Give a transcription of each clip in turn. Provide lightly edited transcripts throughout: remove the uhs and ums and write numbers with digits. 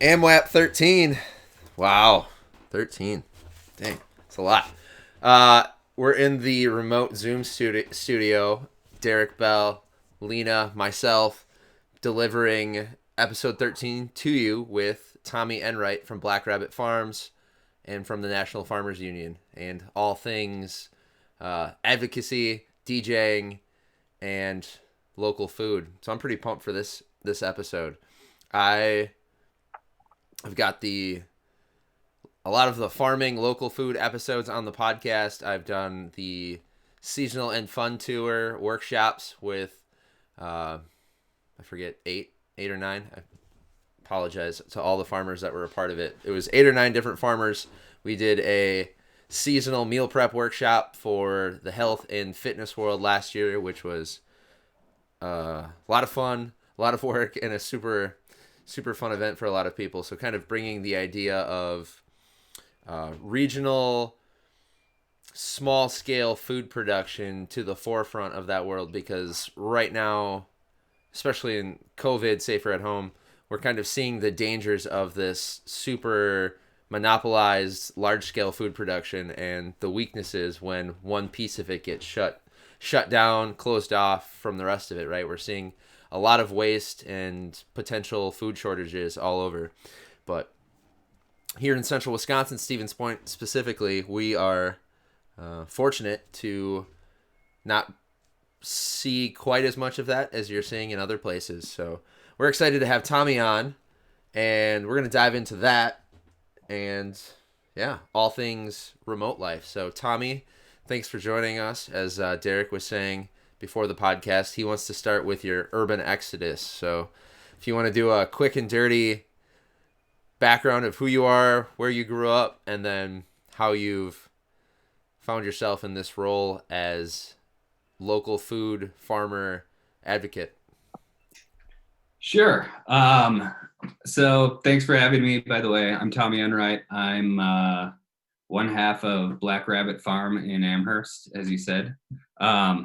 AMWAP 13. Wow. 13. Dang. It's a lot. We're in the remote Zoom studio. Derek Bell, Lyna, myself, delivering episode 13 to you with Tommy Enright from Black Rabbit Farms and from the National Farmers Union, and all things advocacy, DJing, and local food. So I'm pretty pumped for this episode. I I've got the a lot of the farming local food episodes on the podcast. I've done the seasonal and fun tour workshops with I forget eight or nine. I apologize to all the farmers that were a part of it. It was 8 or 9 different farmers. We did a seasonal meal prep workshop for the health and fitness world last year, which was a lot of fun, a lot of work, and a super fun event for a lot of people. So kind of bringing the idea of regional small scale food production to the forefront of that world, because right now, especially in COVID, safer at home, we're kind of seeing the dangers of this super monopolized large scale food production and the weaknesses when one piece of it gets shut down, closed off from the rest of it, right? We're seeing a lot of waste and potential food shortages all over. But here in central Wisconsin, Stevens Point specifically, we are fortunate to not see quite as much of that as you're seeing in other places. So we're excited to have Tommy on, and we're going to dive into that and, yeah, all things remote life. So, Tommy, thanks for joining us. As Derek was saying before the podcast, he wants to start with your urban exodus. So if you want to do a quick and dirty background of who you are, where you grew up, and then how you've found yourself in this role as local food farmer advocate. Sure. So thanks for having me, by the way. I'm Tommy Enright. I'm one half of Black Rabbit Farm in Amherst, as you said. Do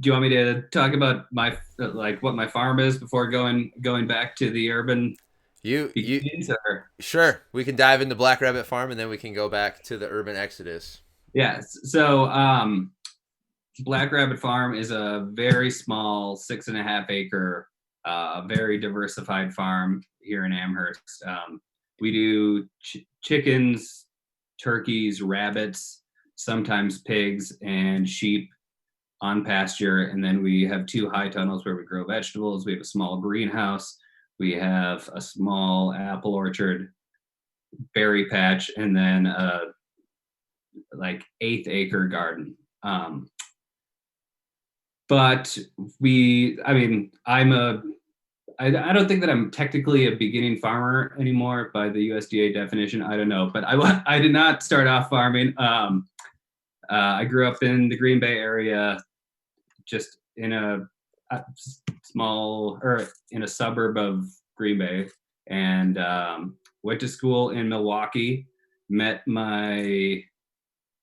you want me to talk about what my farm is before going back to the urban You beginnings? Or? Sure, we can dive into Black Rabbit Farm and then we can go back to the urban exodus. Yeah. So Black Rabbit Farm is a very small 6.5 acre, very diversified farm here in Amherst. We do chickens, turkeys, rabbits, sometimes pigs, and sheep on pasture. And then we have 2 high tunnels where we grow vegetables. We have a small greenhouse. We have a small apple orchard, berry patch, and then a 1/8 acre garden. But I don't think that I'm technically a beginning farmer anymore by the USDA definition. I don't know, but I did not start off farming. I grew up in the Green Bay area, just in a in a suburb of Green Bay, and went to school in Milwaukee. Met my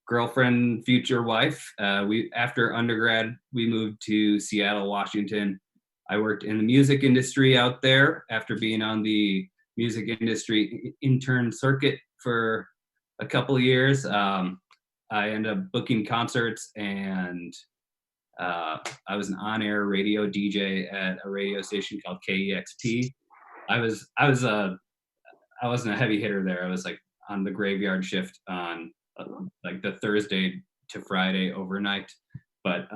girlfriend, future wife. After undergrad, we moved to Seattle, Washington. I worked in the music industry out there after being on the music industry intern circuit for a couple of years. I ended up booking concerts, and I was an on-air radio DJ at a radio station called KEXP. I wasn't a heavy hitter there. I was on the graveyard shift on the Thursday to Friday overnight, but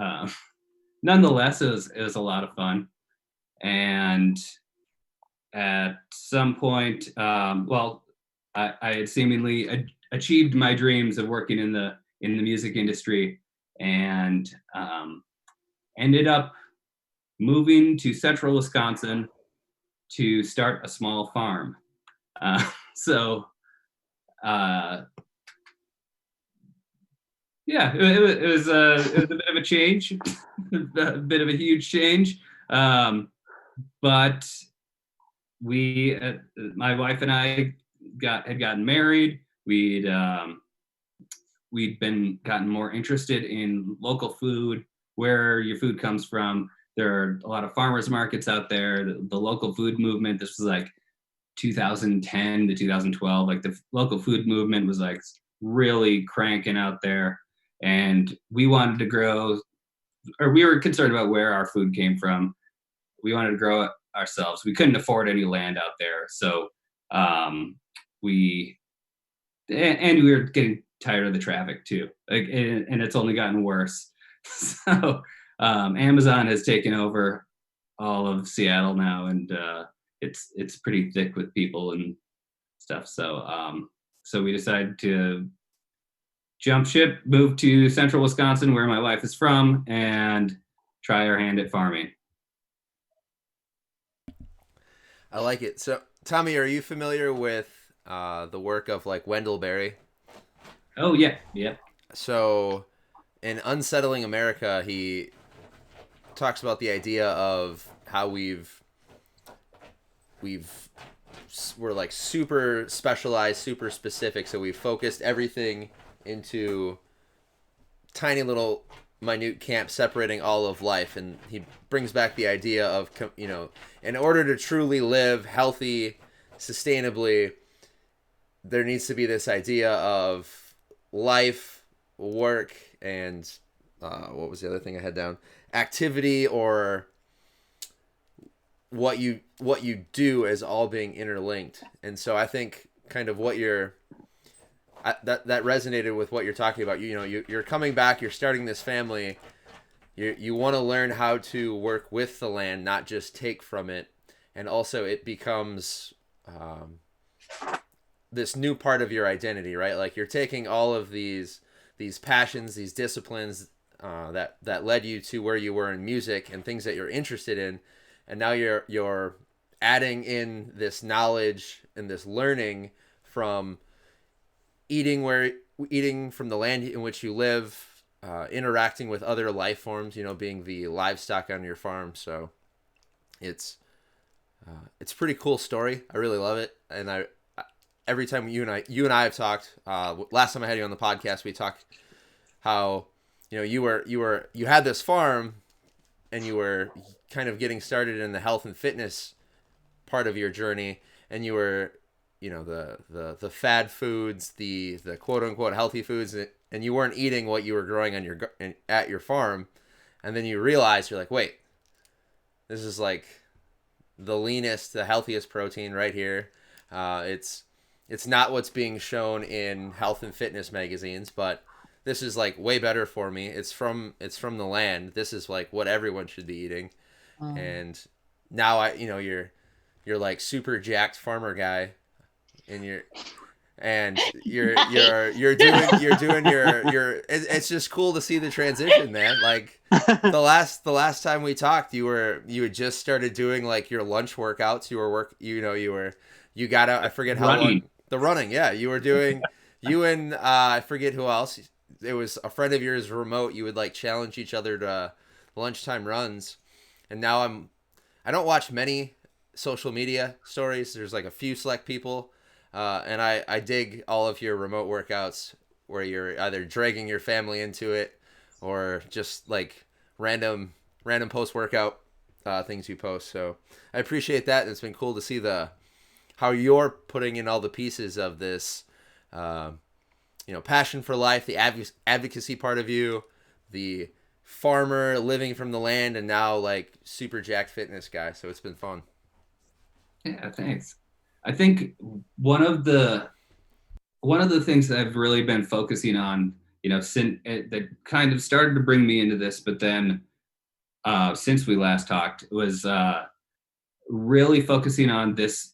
nonetheless, it was a lot of fun. And at some point, I had seemingly achieved my dreams of working in the music industry, and ended up moving to central Wisconsin to start a small farm. So yeah, it was a bit of a change, a bit of a huge change. But my wife and I had gotten married. We'd gotten more interested in local food, where your food comes from. There are a lot of farmers markets out there. The local food movement. This was 2010 to 2012, like the local food movement was like really cranking out there. And we wanted to grow, or we were concerned about where our food came from. We wanted to grow it ourselves. We couldn't afford any land out there. So we, and we were getting tired of the traffic too. Like, and it's only gotten worse. So Amazon has taken over all of Seattle now, and it's pretty thick with people and stuff. So so we decided to jump ship, move to central Wisconsin, where my wife is from, and try our hand at farming. I like it. So, Tommy, are you familiar with the work of like Wendell Berry? Oh yeah, yeah. So, in Unsettling America, he talks about the idea of how we're like super specialized, super specific. So we focused everything into tiny little minute camp separating all of life. And he brings back the idea of, in order to truly live healthy, sustainably, there needs to be this idea of life, work, and what was the other thing I had down? Activity, or what you do as all being interlinked. And so I think kind of what that resonated with what you're talking about. You're coming back, you're starting this family, you want to learn how to work with the land, not just take from it. And also it becomes this new part of your identity, right? Like you're taking all of these passions, these disciplines that led you to where you were in music and things that you're interested in, and now you're adding in this knowledge and this learning from eating from the land in which you live, interacting with other life forms, being the livestock on your farm. So it's a pretty cool story. I really love it, and I every time you and I have talked, last time I had you on the podcast, we talked how you had this farm and you were kind of getting started in the health and fitness part of your journey, and you were the fad foods, the quote unquote healthy foods, and you weren't eating what you were growing at your farm, and then you realize you're like, wait, this is like the leanest, the healthiest protein right here. It's not what's being shown in health and fitness magazines, but this is like way better for me. It's from the land. This is like what everyone should be eating. And now you're like super jacked farmer guy, and you're doing your it's just cool to see the transition, man. Like the last time we talked, you had just started doing like your lunch workouts. You got out, I forget how long. The running, yeah. You were doing, you and I forget who else. It was a friend of yours remote. You would like challenge each other to lunchtime runs. And now I don't watch many social media stories. There's like a few select people. And I dig all of your remote workouts where you're either dragging your family into it or just like random post-workout things you post. So I appreciate that. And it's been cool to see how you're putting in all the pieces of this, passion for life, the advocacy part of you, the farmer living from the land, and now like super jacked fitness guy. So it's been fun. Yeah, thanks. I think one of the things that I've really been focusing on, since that kind of started to bring me into this, but then since we last talked, was really focusing on this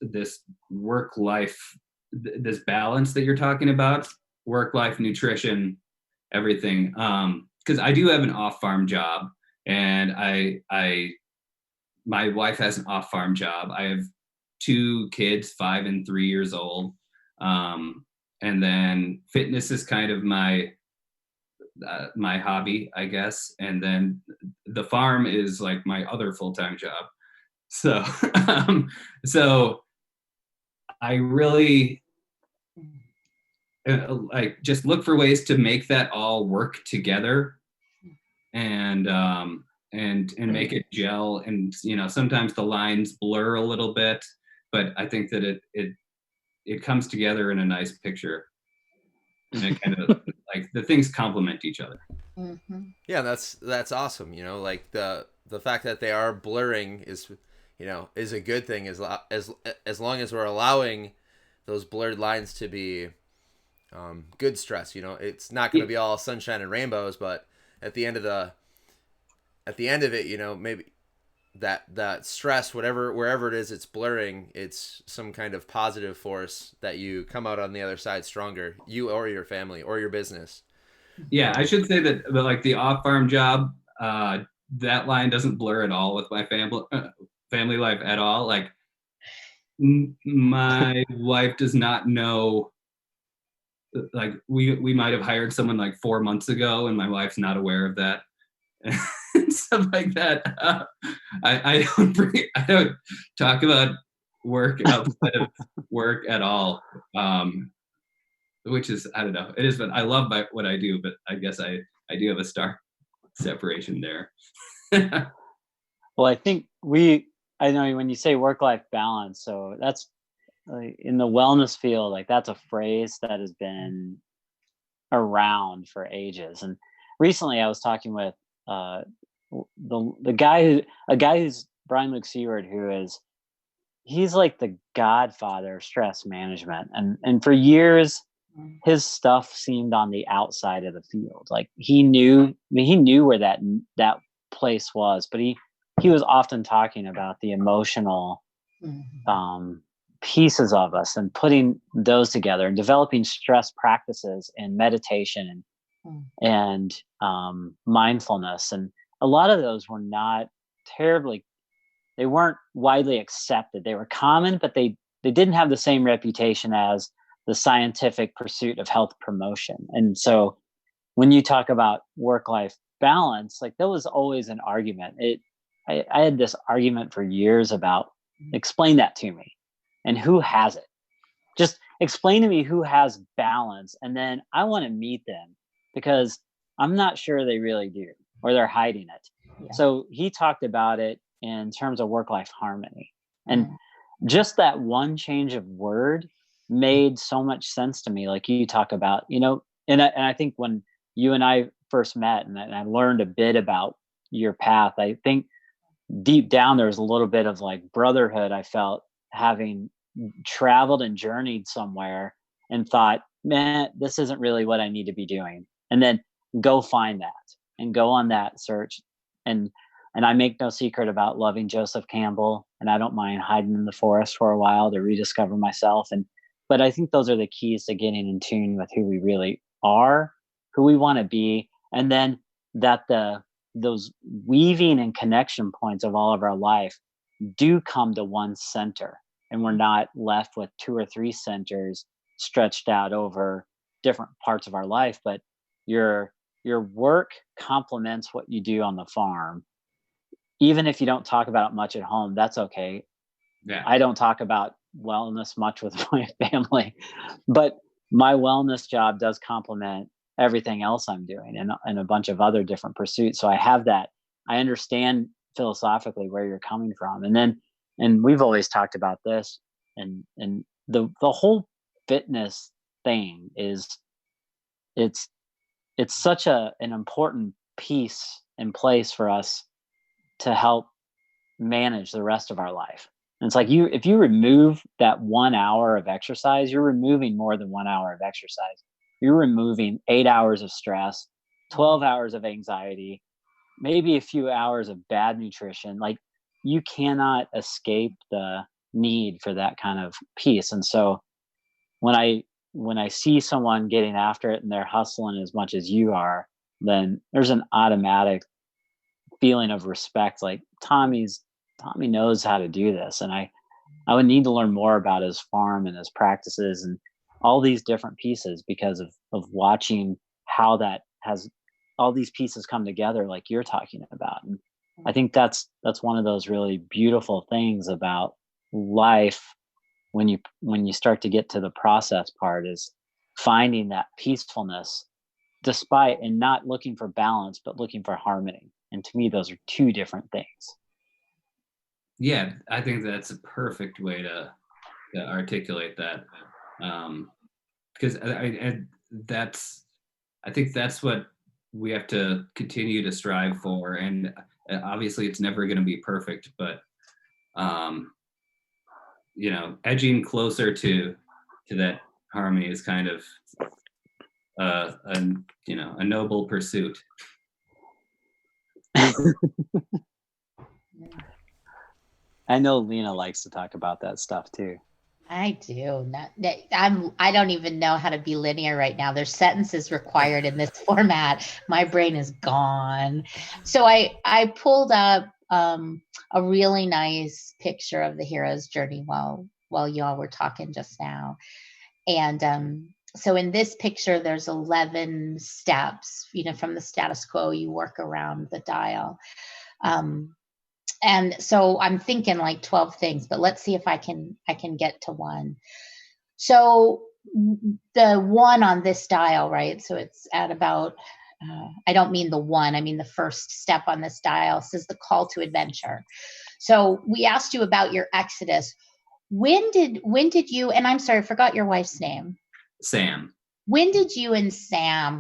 work life, this balance that you're talking about, work life, nutrition, everything. Because I do have an off farm job, and my wife has an off farm job. I have 2 kids, 5 and 3 years old. And then fitness is kind of my hobby, I guess. And then the farm is like my other full-time job. So, so I really like just look for ways to make that all work together, and make it gel. And sometimes the lines blur a little bit, but I think that it comes together in a nice picture, and it kind of like the things complement each other. Mm-hmm. Yeah, that's awesome. You know, like the fact that they are blurring is, you know, is a good thing as long as we're allowing those blurred lines to be good stress. You know, it's not going to be all sunshine and rainbows, but at the end of the at the end of it, you know, maybe that stress, whatever wherever it is, it's blurring. It's some kind of positive force that you come out on the other side stronger, you or your family or your business. Yeah, I should say that like the off-farm job, that line doesn't blur at all with my family life at all. Like my wife does not know. Like we might have hired someone like 4 months ago, and my wife's not aware of that. And stuff like that. I don't talk about work outside of work at all. Which is, I don't know. It is, but I love what I do, but I guess I do have a stark separation there. Well, I know when you say work-life balance, so that's in the wellness field, like that's a phrase that has been around for ages. And recently I was talking with the guy who's Brian Luke Seward, he's like the godfather of stress management. And for years, his stuff seemed on the outside of the field. Like he knew where that place was, but he was often talking about the emotional pieces of us and putting those together and developing stress practices and meditation and mindfulness. And a lot of those were not they weren't widely accepted. They were common, but they didn't have the same reputation as the scientific pursuit of health promotion. And so when you talk about work-life balance, like there was always an argument. I had this argument for years about explain that to me and who has it. Just explain to me who has balance, and then I want to meet them because I'm not sure they really do, or they're hiding it. Yeah. So he talked about it in terms of work-life harmony. And just that one change of word made so much sense to me. Like you talk about, you know, and I think when you and I first met and I learned a bit about your path, I think deep down there was a little bit of like brotherhood I felt having traveled and journeyed somewhere and thought, man, this isn't really what I need to be doing. And then go find that and go on that search. And I make no secret about loving Joseph Campbell, and I don't mind hiding in the forest for a while to rediscover myself. But I think those are the keys to getting in tune with who we really are, who we want to be, and then that those weaving and connection points of all of our life do come to one center, and we're not left with 2 or 3 centers stretched out over different parts of our life. But your work complements what you do on the farm. Even if you don't talk about it much at home, that's okay. Yeah. I don't talk about wellness much with my family, but my wellness job does complement everything else I'm doing and a bunch of other different pursuits. So I have that. I understand philosophically where you're coming from. And we've always talked about this, and the whole fitness thing is it's such an important piece and place for us to help manage the rest of our life. And it's like if you remove that 1 hour of exercise, you're removing more than 1 hour of exercise. You're removing 8 hours of stress, 12 hours of anxiety, maybe a few hours of bad nutrition. Like you cannot escape the need for that kind of piece. And so when I see someone getting after it and they're hustling as much as you are, then there's an automatic feeling of respect. Like Tommy knows how to do this. And I would need to learn more about his farm and his practices and all these different pieces because of watching how that has all these pieces come together like you're talking about. And I think that's one of those really beautiful things about life when you start to get to the process part, is finding that peacefulness despite, and not looking for balance, but looking for harmony. And to me, those are 2 different things. Yeah, I think that's a perfect way to articulate that. Because I think that's what we have to continue to strive for. And obviously it's never going to be perfect, but, you know, edging closer to that harmony is kind of, you know, a noble pursuit. I know Lyna likes to talk about that stuff too. I do. I don't even know how to be linear right now. There's sentences required in this format. My brain is gone. So I pulled up a really nice picture of the hero's journey while y'all were talking just now. And so in this picture, there's 11 steps, you know, from the status quo, you work around the dial. And so I'm thinking like 12 things, but let's see if I can get to one. So the one on this dial, right? So it's at about, I don't mean the one, I mean the first step on this dial says the call to adventure. So we asked you about your exodus. When did you, and I'm sorry, I forgot your wife's name. Sam. When did you and Sam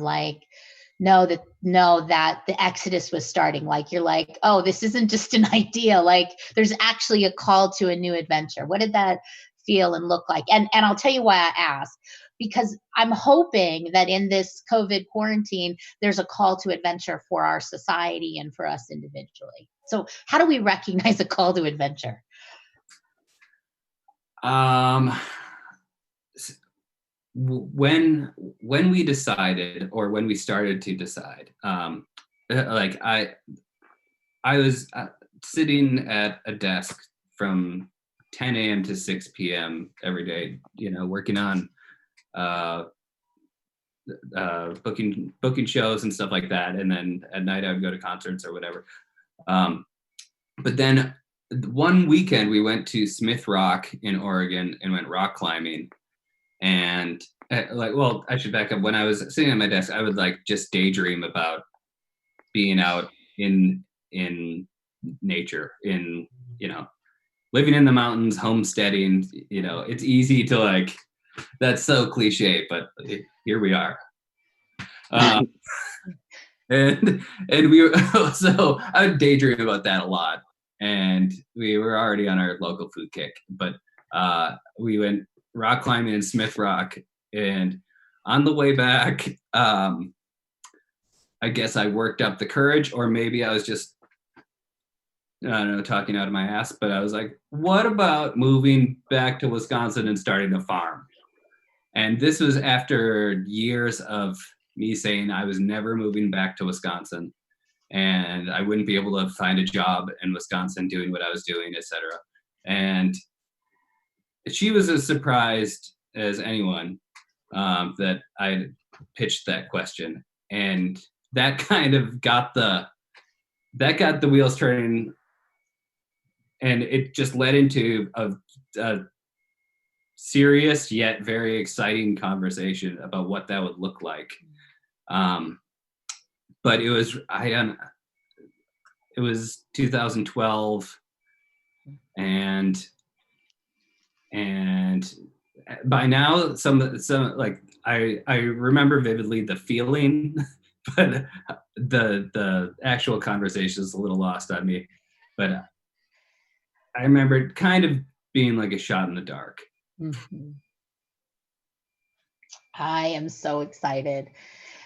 know that the exodus was starting? Like, you're like, oh, this isn't just an idea. Like, there's actually a call to a new adventure. What did that feel and look like? And I'll tell you why I asked, because I'm hoping that in this COVID quarantine, there's a call to adventure for our society and for us individually. So how do we recognize a call to adventure? When we decided, or when we started to decide, like I was sitting at a desk from 10 a.m. to 6 p.m. every day, you know, working on booking shows and stuff like that, and then at night I would go to concerts or whatever. But then one weekend we went to Smith Rock in Oregon and went rock climbing. And well, I should back up. When I was sitting at my desk, I would like just daydream about being out in nature, in, you know, living in the mountains, homesteading. You know, it's easy to like, that's so cliche, but here we are. And we were, so I would daydream about that a lot. And we were already on our local food kick, but we went rock climbing in Smith Rock, and on the way back, I guess I worked up the courage, or maybe I was just, I don't know, talking out of my ass, but I was like, what about moving back to Wisconsin and starting a farm? And this was after years of me saying I was never moving back to Wisconsin, and I wouldn't be able to find a job in Wisconsin doing what I was doing, etc. And she was as surprised as anyone that I pitched that question, and that kind of got the wheels turning, and it just led into a serious yet very exciting conversation about what that would look like. But it was 2012, and by now some like I remember vividly the feeling, but the actual conversation is a little lost on me. But I remember it kind of being like a shot in the dark. Mm-hmm. I am so excited.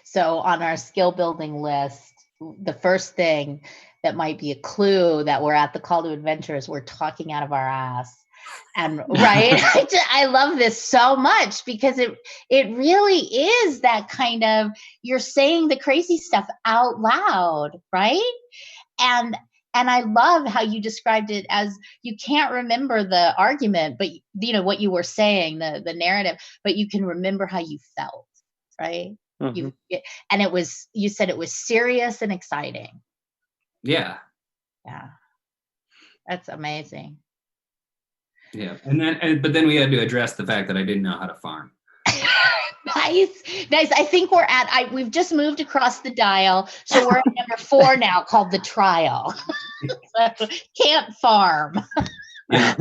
So on our skill building list, the first thing that might be a clue that we're at the call to adventure is we're talking out of our ass. And right, I love this so much, because it really is that kind of, you're saying the crazy stuff out loud, right? And I love how you described it as, you can't remember the argument, but you know what you were saying, the narrative, but you can remember how you felt, right? Mm-hmm. You said it was serious and exciting. Yeah. That's amazing. Yeah. But then we had to address the fact that I didn't know how to farm. Nice. I think we've just moved across the dial. So we're at number 4 now, called the trial. Can't farm. Yeah.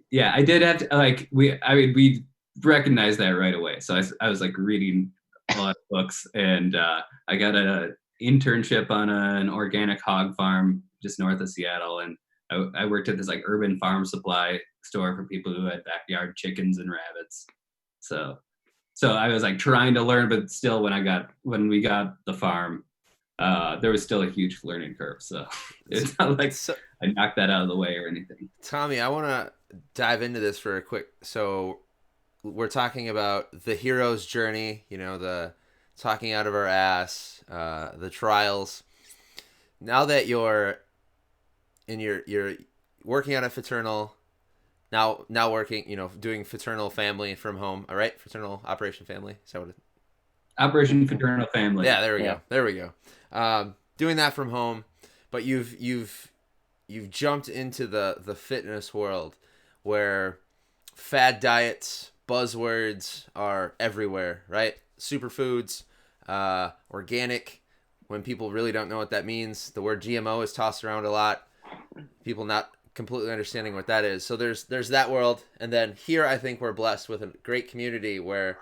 Yeah, I did have to, like, we recognized that right away. So I was like reading a lot of books, and I got an internship on an organic hog farm just north of Seattle. And I worked at this like urban farm supply store for people who had backyard chickens and rabbits. So I was like trying to learn, but still when we got the farm, there was still a huge learning curve. So it's not like I knocked that out of the way or anything. Tommy, I want to dive into this for a quick. So we're talking about the hero's journey, the talking out of our ass, the trials. Now that you're working on a fraternal, now working, doing fraternal family from home. All right, fraternal Operation Family. Is that what it? Operation Fraternal Family. Yeah, there we go. There we go. Doing that from home, but you've jumped into the fitness world where fad diets, buzzwords are everywhere, right? Superfoods, organic, when people really don't know what that means. The word GMO is tossed around a lot. People not completely understanding what that is. So there's that world. And then here I think we're blessed with a great community where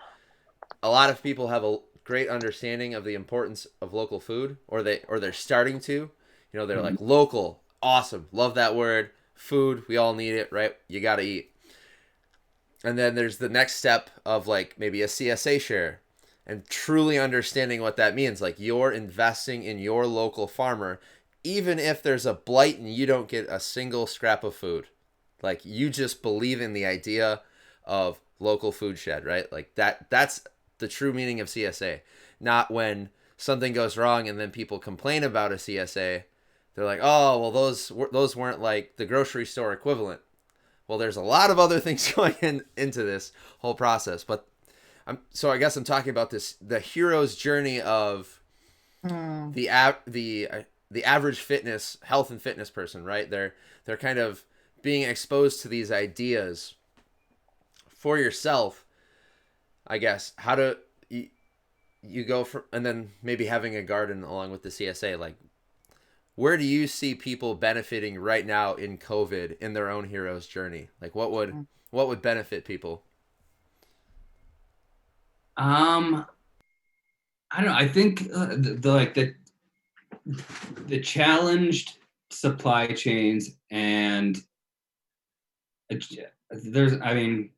a lot of people have a great understanding of the importance of local food, or they're starting to. They're like, local, awesome, love that word. Food, we all need it, right? You got to eat. And then there's the next step of like maybe a CSA share and truly understanding what that means. Like, you're investing in your local farmer, even if there's a blight and you don't get a single scrap of food. Like, you just believe in the idea of local food shed, right? Like that's the true meaning of CSA. Not when something goes wrong and then people complain about a CSA. They're like, oh, well, those weren't like the grocery store equivalent. Well, there's a lot of other things going into this whole process. But I guess I'm talking about the hero's journey of the average health and fitness person, right? They're kind of being exposed to these ideas for yourself, I guess. How do you go from, and then maybe having a garden along with the CSA, like, where do you see people benefiting right now in COVID in their own hero's journey? Like, what would benefit people? I don't know. I think the challenged supply chains, and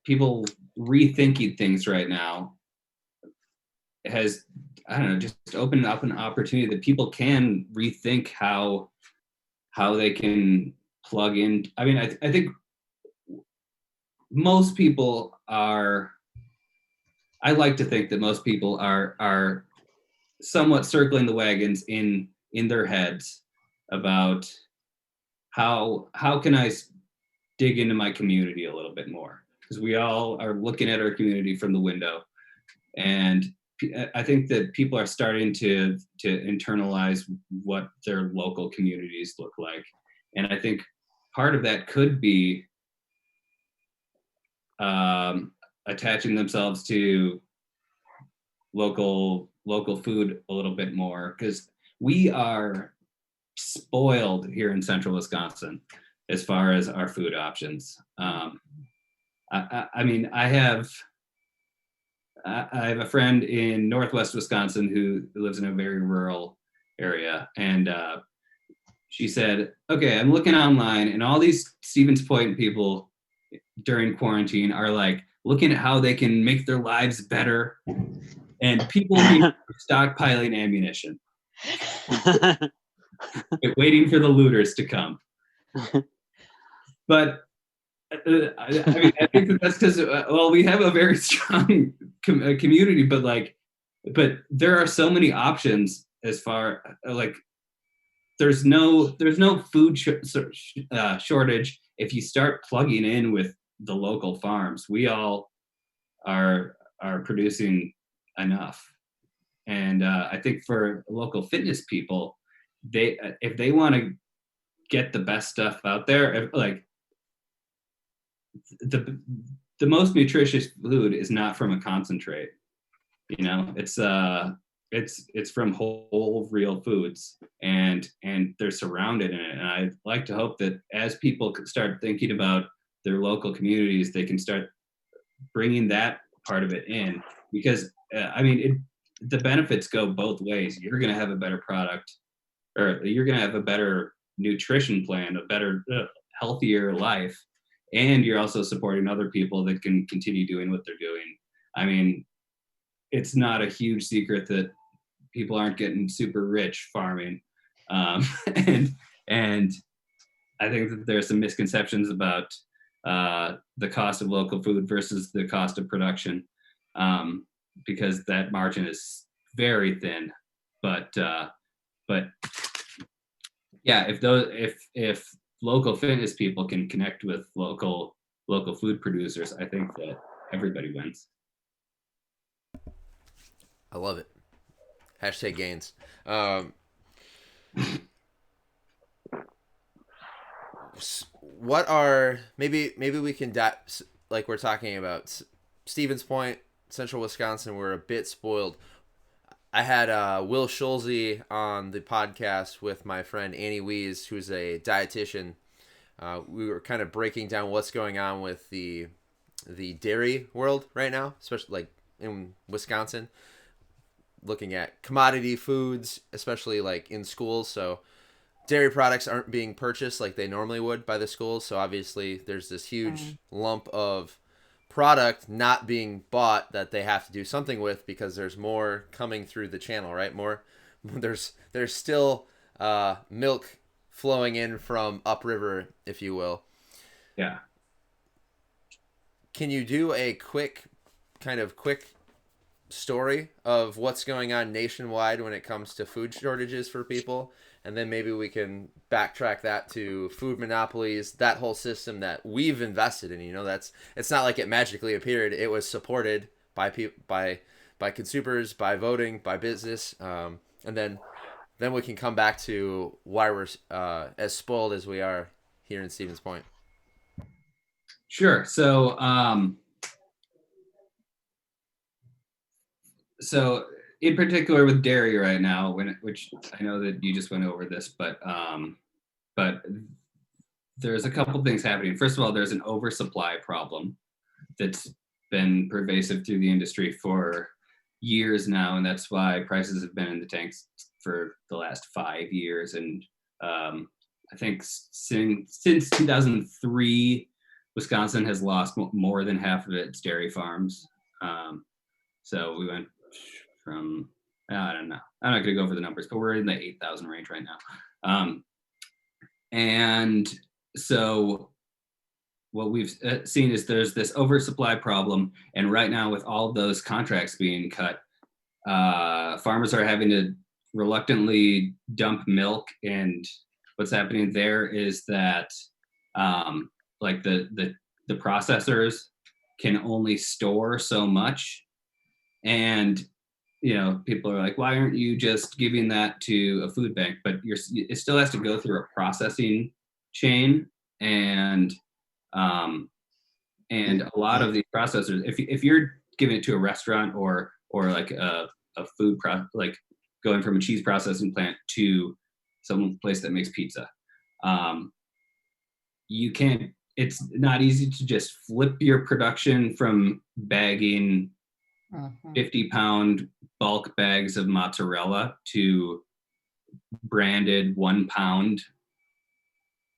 people rethinking things right now has, I don't know, just opened up an opportunity that people can rethink how they can plug in. I mean, I think most people are, I like to think that most people are somewhat circling the wagons in their heads about how can I dig into my community a little bit more, because we all are looking at our community from the window. And I think that people are starting to internalize what their local communities look like. And I think part of that could be attaching themselves to local food a little bit more, because we are spoiled here in central Wisconsin as far as our food options. I mean, I have a friend in northwest Wisconsin who lives in a very rural area, and she said, okay, I'm looking online, and all these Stevens Point people during quarantine are like looking at how they can make their lives better, and people are stockpiling ammunition, waiting for the looters to come. But I think that's because, we have a very strong community, but there are so many options as far like there's no food shortage if you start plugging in with the local farms. We all are producing enough, and I think for local fitness people, if they want to get the best stuff out there, like the most nutritious food is not from a concentrate. It's it's from whole real foods, and they're surrounded in it. And I like to hope that as people start thinking about their local communities, they can start bringing that part of it in, because I mean, the benefits go both ways. You're going to have a better product, or you're going to have a better nutrition plan, a better healthier life, and you're also supporting other people that can continue doing what they're doing. I mean, it's not a huge secret that people aren't getting super rich farming, and and I think that there's some misconceptions about the cost of local food versus the cost of production, because that margin is very thin. But yeah, if local fitness people can connect with local food producers, I think that everybody wins. I love it. Hashtag gains. What are maybe we can like we're talking about Stevens Point, Central Wisconsin. We're a bit spoiled. I had Will Schulze on the podcast with my friend Annie Wees, who's a dietitian. We were kind of breaking down what's going on with the dairy world right now, especially like in Wisconsin, looking at commodity foods, especially like in schools. So dairy products aren't being purchased like they normally would by the schools. So obviously there's this huge lump of product not being bought that they have to do something with, because there's more coming through the channel, right? There's still milk flowing in from upriver, if you will. Yeah. Can you do a quick story of what's going on nationwide when it comes to food shortages for people? And then maybe we can backtrack that to food monopolies, that whole system that we've invested in. You know, it's not like it magically appeared. It was supported by consumers, by voting, by business. And then we can come back to why we're as spoiled as we are here in Stevens Point. Sure. So in particular with dairy right now, which I know that you just went over this, but there's a couple things happening. First of all, there's an oversupply problem that's been pervasive through the industry for years now, and that's why prices have been in the tanks for the last 5 years. And I think since 2003, Wisconsin has lost more than half of its dairy farms. So we went from, I don't know, I'm not going to go over the numbers, but we're in the 8,000 range right now. And so what we've seen is there's this oversupply problem. And right now, with all of those contracts being cut, farmers are having to reluctantly dump milk. And what's happening there is that like the processors can only store so much. And you know, people are like, why aren't you just giving that to a food bank? But it still has to go through a processing chain, and a lot of these processors, if you're giving it to a restaurant or like a food like going from a cheese processing plant to some place that makes pizza, you can't. It's not easy to just flip your production from bagging 50-pound bulk bags of mozzarella to branded 1-pound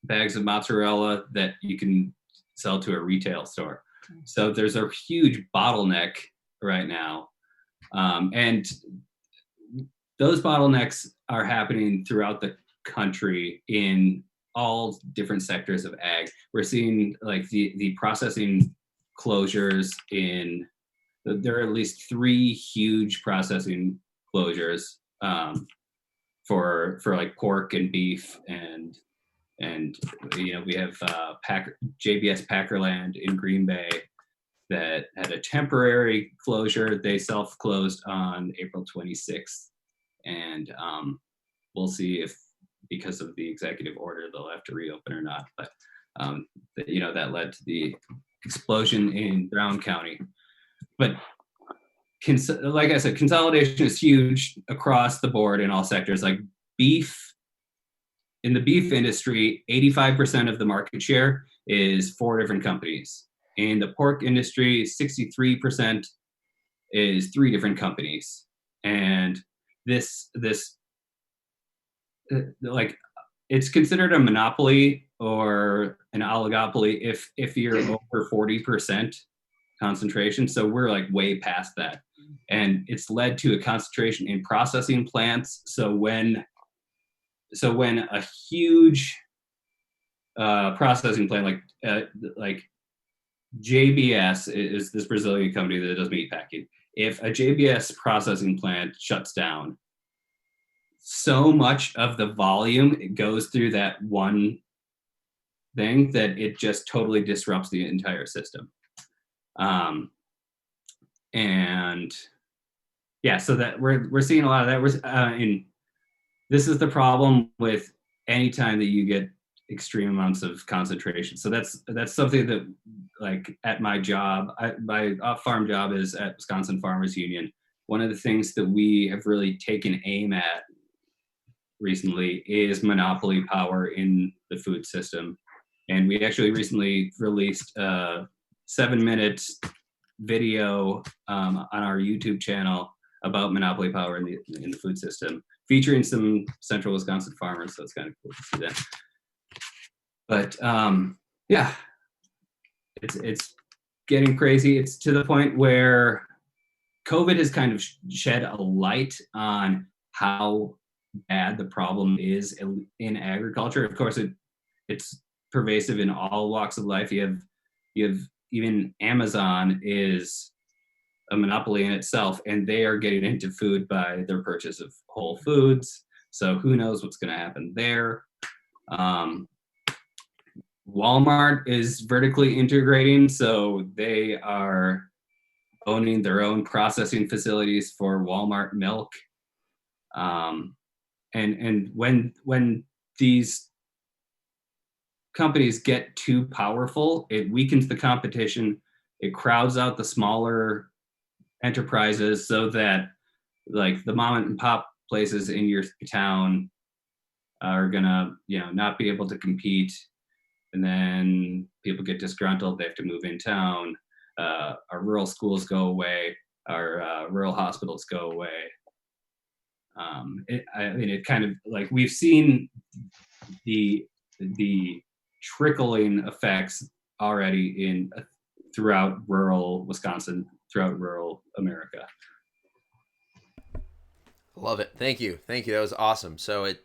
bags of mozzarella that you can sell to a retail store. So there's a huge bottleneck right now. And those bottlenecks are happening throughout the country in all different sectors of ag. We're seeing like the processing closures there are at least 3 huge processing closures for like pork and beef, and you know, we have JBS Packerland in Green Bay that had a temporary closure. They self-closed on April 26th, and we'll see if, because of the executive order, they'll have to reopen or not. But you know, that led to the explosion in Brown County. But like I said, consolidation is huge across the board in all sectors. Like beef, in the beef industry, 85% of the market share is 4 different companies. In the pork industry, 63% is 3 different companies. And this like, it's considered a monopoly or an oligopoly if you're over 40% concentration. So we're like way past that. And it's led to a concentration in processing plants. So when a huge processing plant like JBS is this Brazilian company that does meat packing. If a JBS processing plant shuts down, so much of the volume goes through that one thing that it just totally disrupts the entire system. And yeah, so that we're seeing a lot of that. This is the problem with any time that you get extreme amounts of concentration. So that's something that, like, at my job, my off-farm job is at Wisconsin Farmers Union. One of the things that we have really taken aim at recently is monopoly power in the food system. And we actually recently released a 7-minute video on our YouTube channel about monopoly power in the food system, featuring some central Wisconsin farmers. So it's kind of cool to see that. But yeah, it's getting crazy. It's to the point where COVID has kind of shed a light on how bad the problem is in agriculture. Of course, it's pervasive in all walks of life. You have even Amazon is a monopoly in itself, and they are getting into food by their purchase of Whole Foods. So who knows what's going to happen there. Walmart is vertically integrating, so they are owning their own processing facilities for Walmart milk. And when these companies get too powerful, it weakens the competition. It crowds out the smaller enterprises, so that, like, the mom and pop places in your town are gonna, not be able to compete. And then people get disgruntled. They have to move in town. Our rural schools go away. Our rural hospitals go away. It kind of, like, we've seen the trickling effects already throughout rural Wisconsin, throughout rural America. Love it. Thank you. That was awesome. So it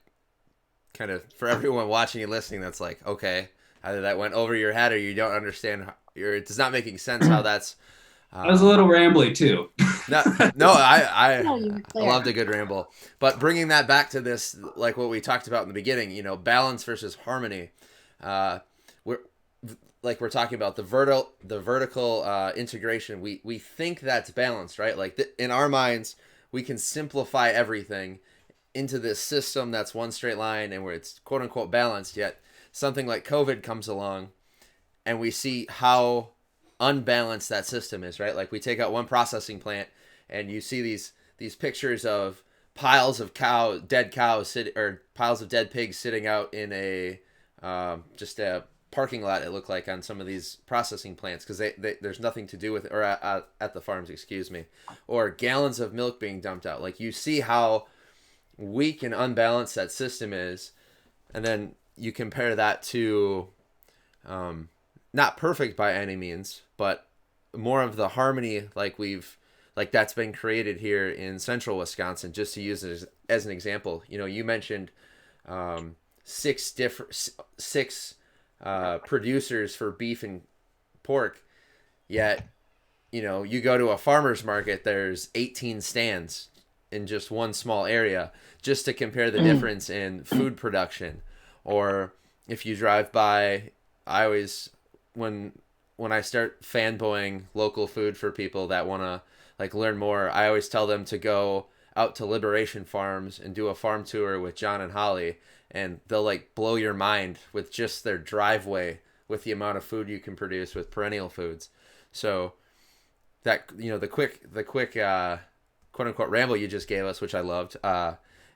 kind of, for everyone watching and listening, that's like, okay, either that went over your head or you don't understand, it's not making sense how that's. I was a little rambly too. I loved a good ramble. But bringing that back to this, like what we talked about in the beginning, balance versus harmony. We're talking about the vertical integration. We think that's balanced, right? Like in our minds, we can simplify everything into this system that's one straight line and where it's quote unquote balanced. Yet something like COVID comes along, and we see how unbalanced that system is, right? Like we take out one processing plant, and you see these pictures of piles of dead cows, or piles of dead pigs sitting out in just a parking lot. It looked like on some of these processing plants, because there's nothing to do with it, or at the farms, excuse me, or gallons of milk being dumped out. Like, you see how weak and unbalanced that system is, and then you compare that to not perfect by any means, but more of the harmony like that's been created here in central Wisconsin. Just to use it as an example, you mentioned 6 producers for beef and pork, yet you go to a farmer's market, there's 18 stands in just one small area, just to compare the difference in food production. Or if you drive by, I always, when I start fanboying local food for people that want to learn more, I always tell them to go out to Liberation Farms and do a farm tour with John and Holly, and they'll blow your mind with just their driveway, with the amount of food you can produce with perennial foods. So that, the quick quote unquote ramble you just gave us, which I loved,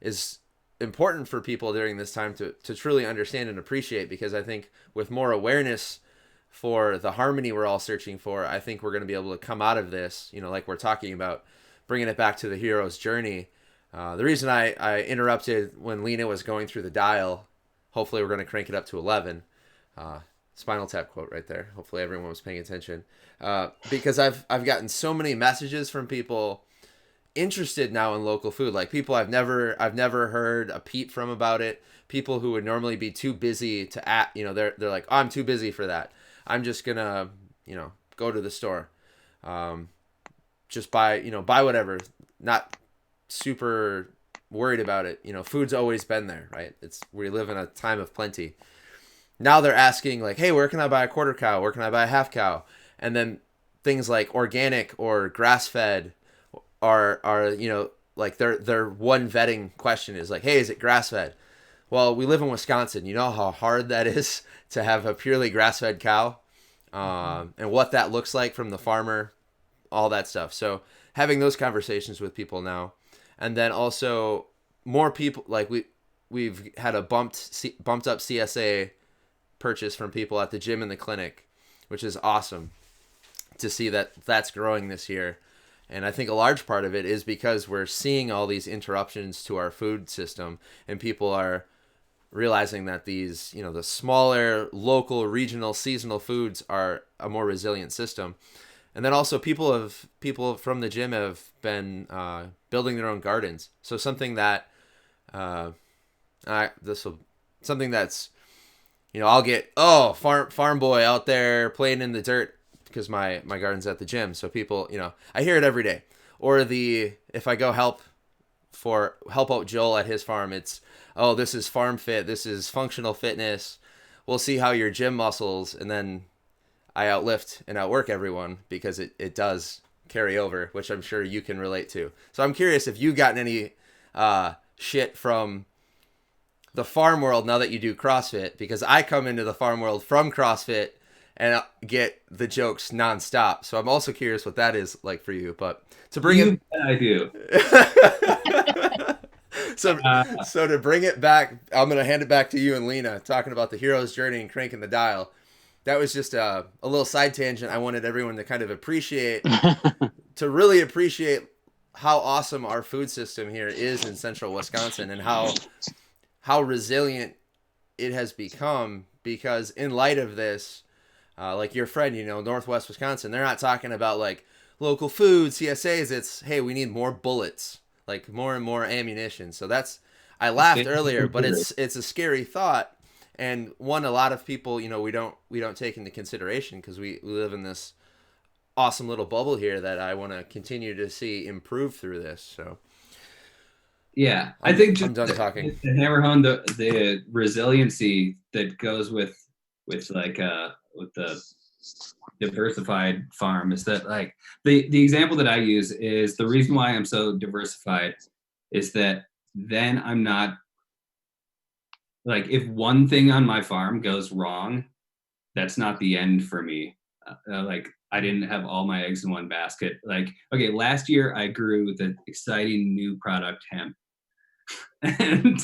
is important for people during this time to truly understand and appreciate, because I think with more awareness for the harmony we're all searching for, I think we're going to be able to come out of this, like we're talking about, bringing it back to the hero's journey. The reason I interrupted when Lyna was going through the dial, hopefully we're going to crank it up to 11. Spinal Tap quote right there. Hopefully everyone was paying attention. Because I've gotten so many messages from people interested now in local food, like people I've never heard a peep from about it. People who would normally be too busy to act, they're like, oh, I'm too busy for that. I'm just gonna, go to the store, just buy whatever. Not super worried about it. Food's always been there, right? We live in a time of plenty. Now they're asking like, hey, where can I buy a quarter cow? Where can I buy a half cow? And then things like organic or grass fed are like their one vetting question is like, hey, is it grass fed? Well, we live in Wisconsin. You know how hard that is to have a purely grass fed cow, and what that looks like from the farmer, all that stuff. So having those conversations with people now, and then also more people, like we've had a bumped up CSA purchase from people at the gym and the clinic, which is awesome to see that's growing this year. And I think a large part of it is because we're seeing all these interruptions to our food system, and people are realizing that these, the smaller, local, regional, seasonal foods are a more resilient system. And then also people from the gym have been building their own gardens. So something that something that's, I'll get, farm boy out there playing in the dirt, because my garden's at the gym. So people, I hear it every day. Or if I go help out Joel at his farm, it's, oh, this is farm fit, this is functional fitness. We'll see how your gym muscles, and then I outlift and outwork everyone, because it does carry over, which I'm sure you can relate to. So I'm curious if you've gotten any shit from the farm world now that you do CrossFit, because I come into the farm world from CrossFit and get the jokes nonstop. So I'm also curious what that is like for you. But to bring it, I do. So to bring it back, I'm gonna hand it back to you and Lyna, talking about the hero's journey and cranking the dial. That was just a little side tangent. I wanted everyone to kind of to really appreciate how awesome our food system here is in central Wisconsin, and how resilient it has become. Because in light of this, like your friend, Northwest Wisconsin, they're not talking about like local food, CSAs. It's, hey, we need more bullets, like more and more ammunition. So I laughed earlier, but it's a scary thought. And one, a lot of people, we don't take into consideration, because we live in this awesome little bubble here that I want to continue to see improve through this. So yeah, I think I'm done talking. To hammer home the resiliency that goes with the diversified farm, is that like the example that I use is the reason why I'm so diversified is that then I'm not, like, if one thing on my farm goes wrong, that's not the end for me. Like, I didn't have all my eggs in one basket. Like, okay, last year I grew the exciting new product hemp, and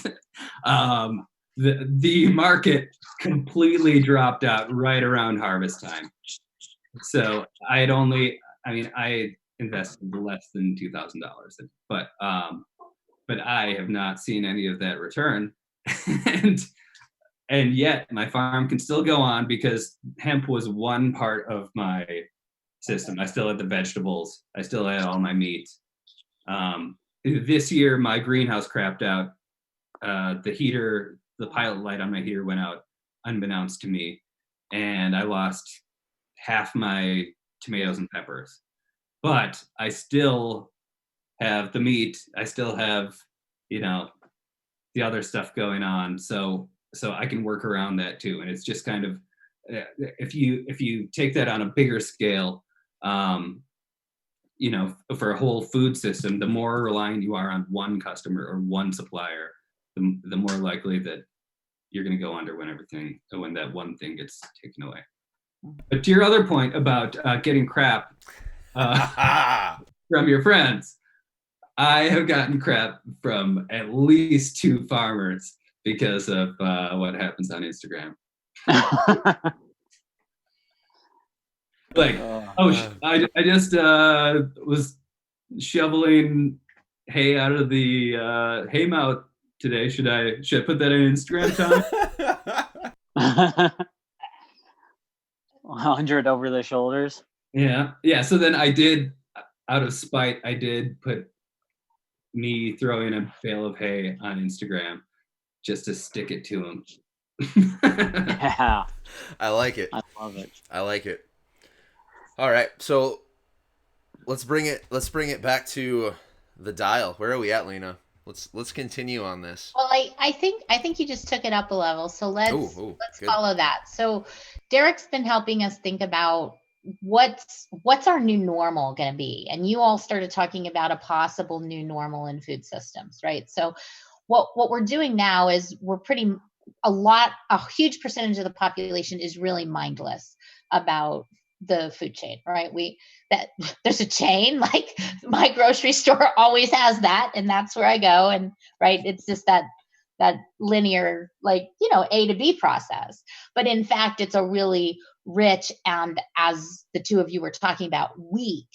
the market completely dropped out right around harvest time. So I invested less than $2,000, but I have not seen any of that return. and yet my farm can still go on, because hemp was one part of my system. I still had the vegetables. I still had all my meat. This year my greenhouse crapped out. The pilot light on my heater went out unbeknownst to me, and I lost half my tomatoes and peppers. But I still have the meat. I still have, the other stuff going on. So I can work around that too. And it's just kind of, if you take that on a bigger scale, for a whole food system, the more reliant you are on one customer or one supplier, the more likely that you're going to go under when that one thing gets taken away. But to your other point about getting crap, from your friends. I have gotten crap from at least 2 farmers because of what happens on Instagram. Like, I just was shoveling hay out of the hay mow today. Should I put that on Instagram, Tom? 100 over the shoulders. Yeah. So then I did, out of spite, I did put me throwing a bale of hay on Instagram just to stick it to him. Yeah, I like it. I love it. I like it. All right, so let's bring it back to the dial. Where are we at, Lyna? Let's continue on this. Well, I think you just took it up a level. So let's good. follow that. So Derek's been helping us think about what's our new normal going to be, and you all started talking about a possible new normal in food systems, right? So what we're doing now is a huge percentage of the population is really mindless about the food chain, right? There's a chain, like my grocery store always has that, and that's where I go. And right, it's just that linear, like, A to B process. But in fact, it's a really rich, and as the two of you were talking about, weak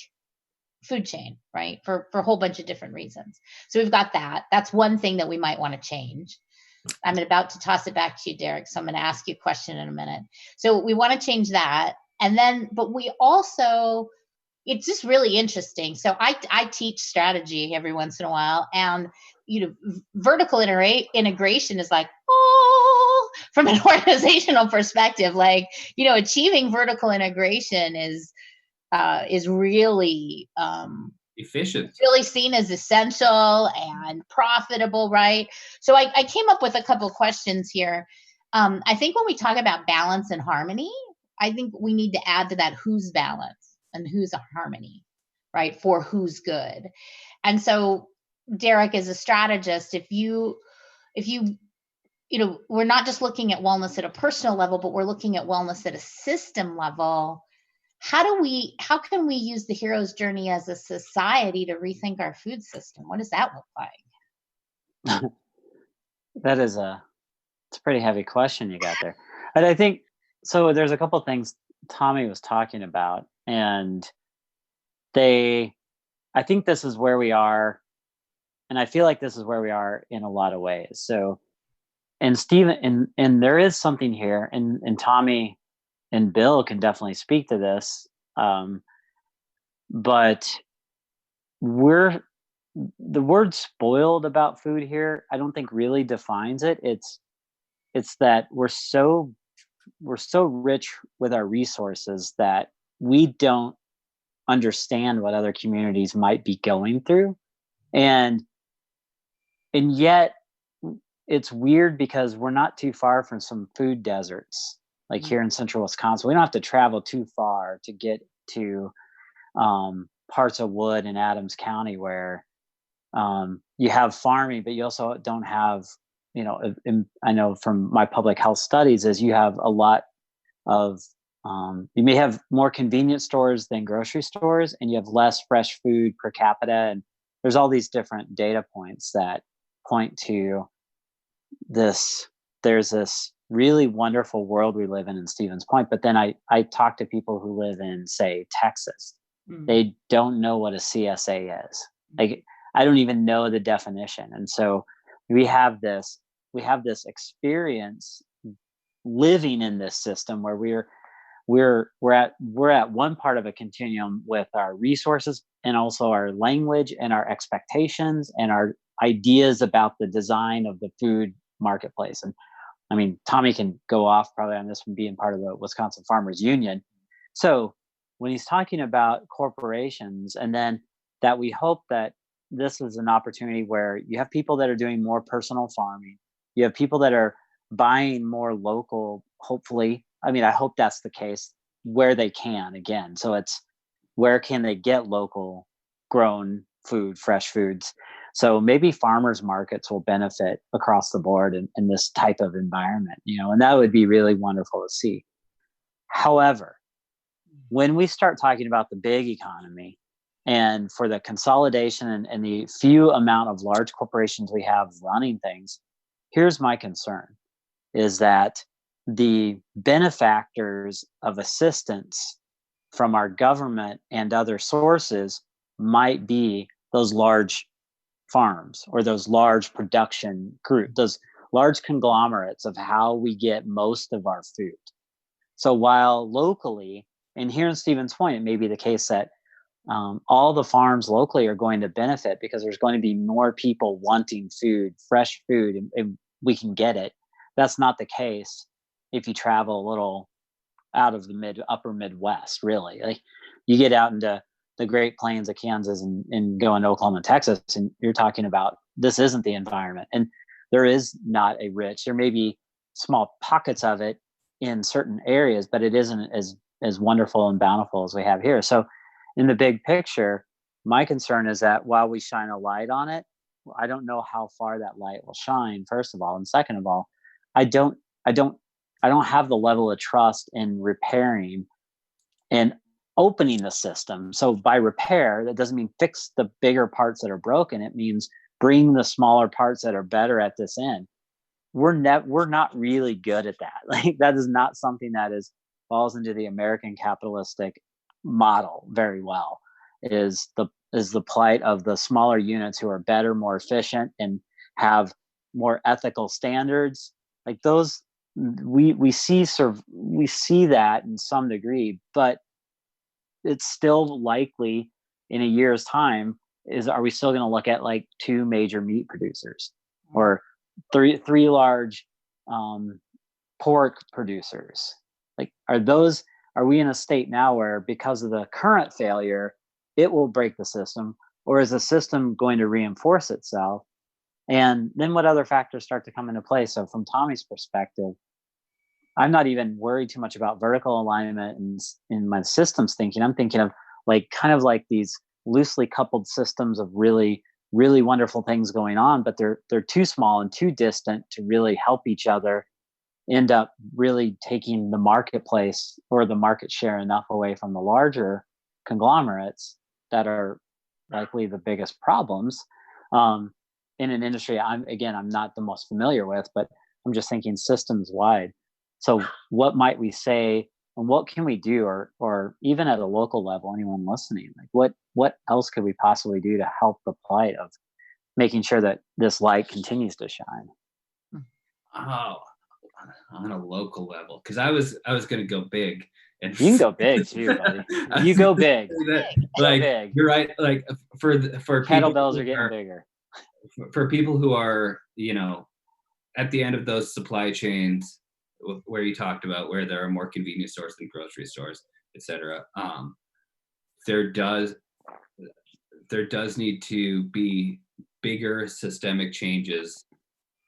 food chain, right? For a whole bunch of different reasons. So we've got that. That's one thing that we might want to change. I'm about to toss it back to you, Derek. So I'm going to ask you a question in a minute. So we want to change that. And then, but we also, it's just really interesting. So I teach strategy every once in a while, and vertical integration is like, from an organizational perspective, like, achieving vertical integration is really efficient, really seen as essential and profitable, right? So I came up with a couple of questions here. I think when we talk about balance and harmony, I think we need to add to that who's balance and who's a harmony, right? For who's good. And so, Derek, as a strategist, if you we're not just looking at wellness at a personal level, but we're looking at wellness at a system level. How can we use the hero's journey as a society to rethink our food system? What does that look like? It's a pretty heavy question you got there. And I think, so there's a couple of things Tommy was talking about, and I think this is where we are, and I feel like this is where we are in a lot of ways. So, and Stephen, and there is something here, and Tommy and Bill can definitely speak to this, but the word spoiled about food here, I don't think really defines it. It's that we're so rich with our resources that we don't understand what other communities might be going through, and yet it's weird because we're not too far from some food deserts, like here in central Wisconsin. We don't have to travel too far to get to parts of Wood and Adams County where you have farming, but you also don't have, I know from my public health studies is you have a lot of, you may have more convenience stores than grocery stores, and you have less fresh food per capita. And there's all these different data points that point to this. There's this really wonderful world we live in Stephen's point. But then I talk to people who live in, say, Texas. They don't know what a CSA is. Like, I don't even know the definition. And so we have this experience living in this system where we're at one part of a continuum with our resources and also our language and our expectations and our ideas about the design of the food marketplace. And I mean, Tommy can go off probably on this one, being part of the Wisconsin Farmers Union. So when he's talking about corporations, and then that we hope that this is an opportunity where you have people that are doing more personal farming, you have people that are buying more local, hopefully. I mean, I hope that's the case where they can, again. So it's where can they get local grown food, fresh foods. So maybe farmers markets will benefit across the board in this type of environment, and that would be really wonderful to see. However, when we start talking about the big economy and for the consolidation and the few amount of large corporations we have running things, here's my concern, is that the benefactors of assistance from our government and other sources might be those large farms or those large production group, those large conglomerates of how we get most of our food. So while locally, and here in Stevens Point, it may be the case that all the farms locally are going to benefit because there's going to be more people wanting food, fresh food, and we can get it. That's not the case if you travel a little out of the upper Midwest, really. Like you get out into the Great Plains of Kansas and go into Oklahoma and Texas, and you're talking about this isn't the environment. And there is not a rich, there may be small pockets of it in certain areas, but it isn't as wonderful and bountiful as we have here. So in the big picture, my concern is that while we shine a light on it, I don't know how far that light will shine, first of all. And second of all, I don't have the level of trust in repairing and opening the system. So by repair, that doesn't mean fix the bigger parts that are broken. It means bring the smaller parts that are better at this end. We're not really good at that. Like that is not something that falls into the American capitalistic model very well. Is the plight of the smaller units who are better, more efficient, and have more ethical standards. Like those, we see that in some degree, but it's still likely in a year's time are we still going to look at like 2 major meat producers or three large pork producers? Like are we in a state now where because of the current failure it will break the system, or is the system going to reinforce itself? And then what other factors start to come into play? So from Tommy's perspective, I'm not even worried too much about vertical alignment in my systems thinking. I'm thinking of like kind of like these loosely coupled systems of really, really wonderful things going on, but they're too small and too distant to really help each other end up really taking the marketplace or the market share enough away from the larger conglomerates that are likely the biggest problems in an industry I'm not the most familiar with, but I'm just thinking systems wide. So what might we say and what can we do, or even at a local level, anyone listening, like what else could we possibly do to help the plight of making sure that this light continues to shine? Oh, on a local level, because I was going to go big. And you can go big too, buddy. You go big. Like big. You're right. Like for kettlebells are getting bigger. For people who are, at the end of those supply chains where you talked about, where there are more convenience stores than grocery stores, etc. There does need to be bigger systemic changes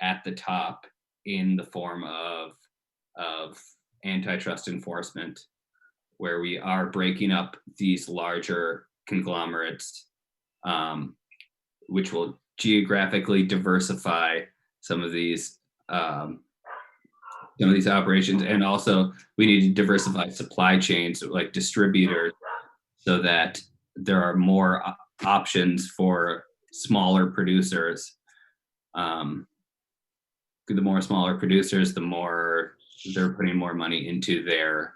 at the top in the form of antitrust enforcement, where we are breaking up these larger conglomerates, which will geographically diversify some of these operations. And also we need to diversify supply chains, like distributors, so that there are more options for smaller producers. The more smaller producers, the more they're putting more money into their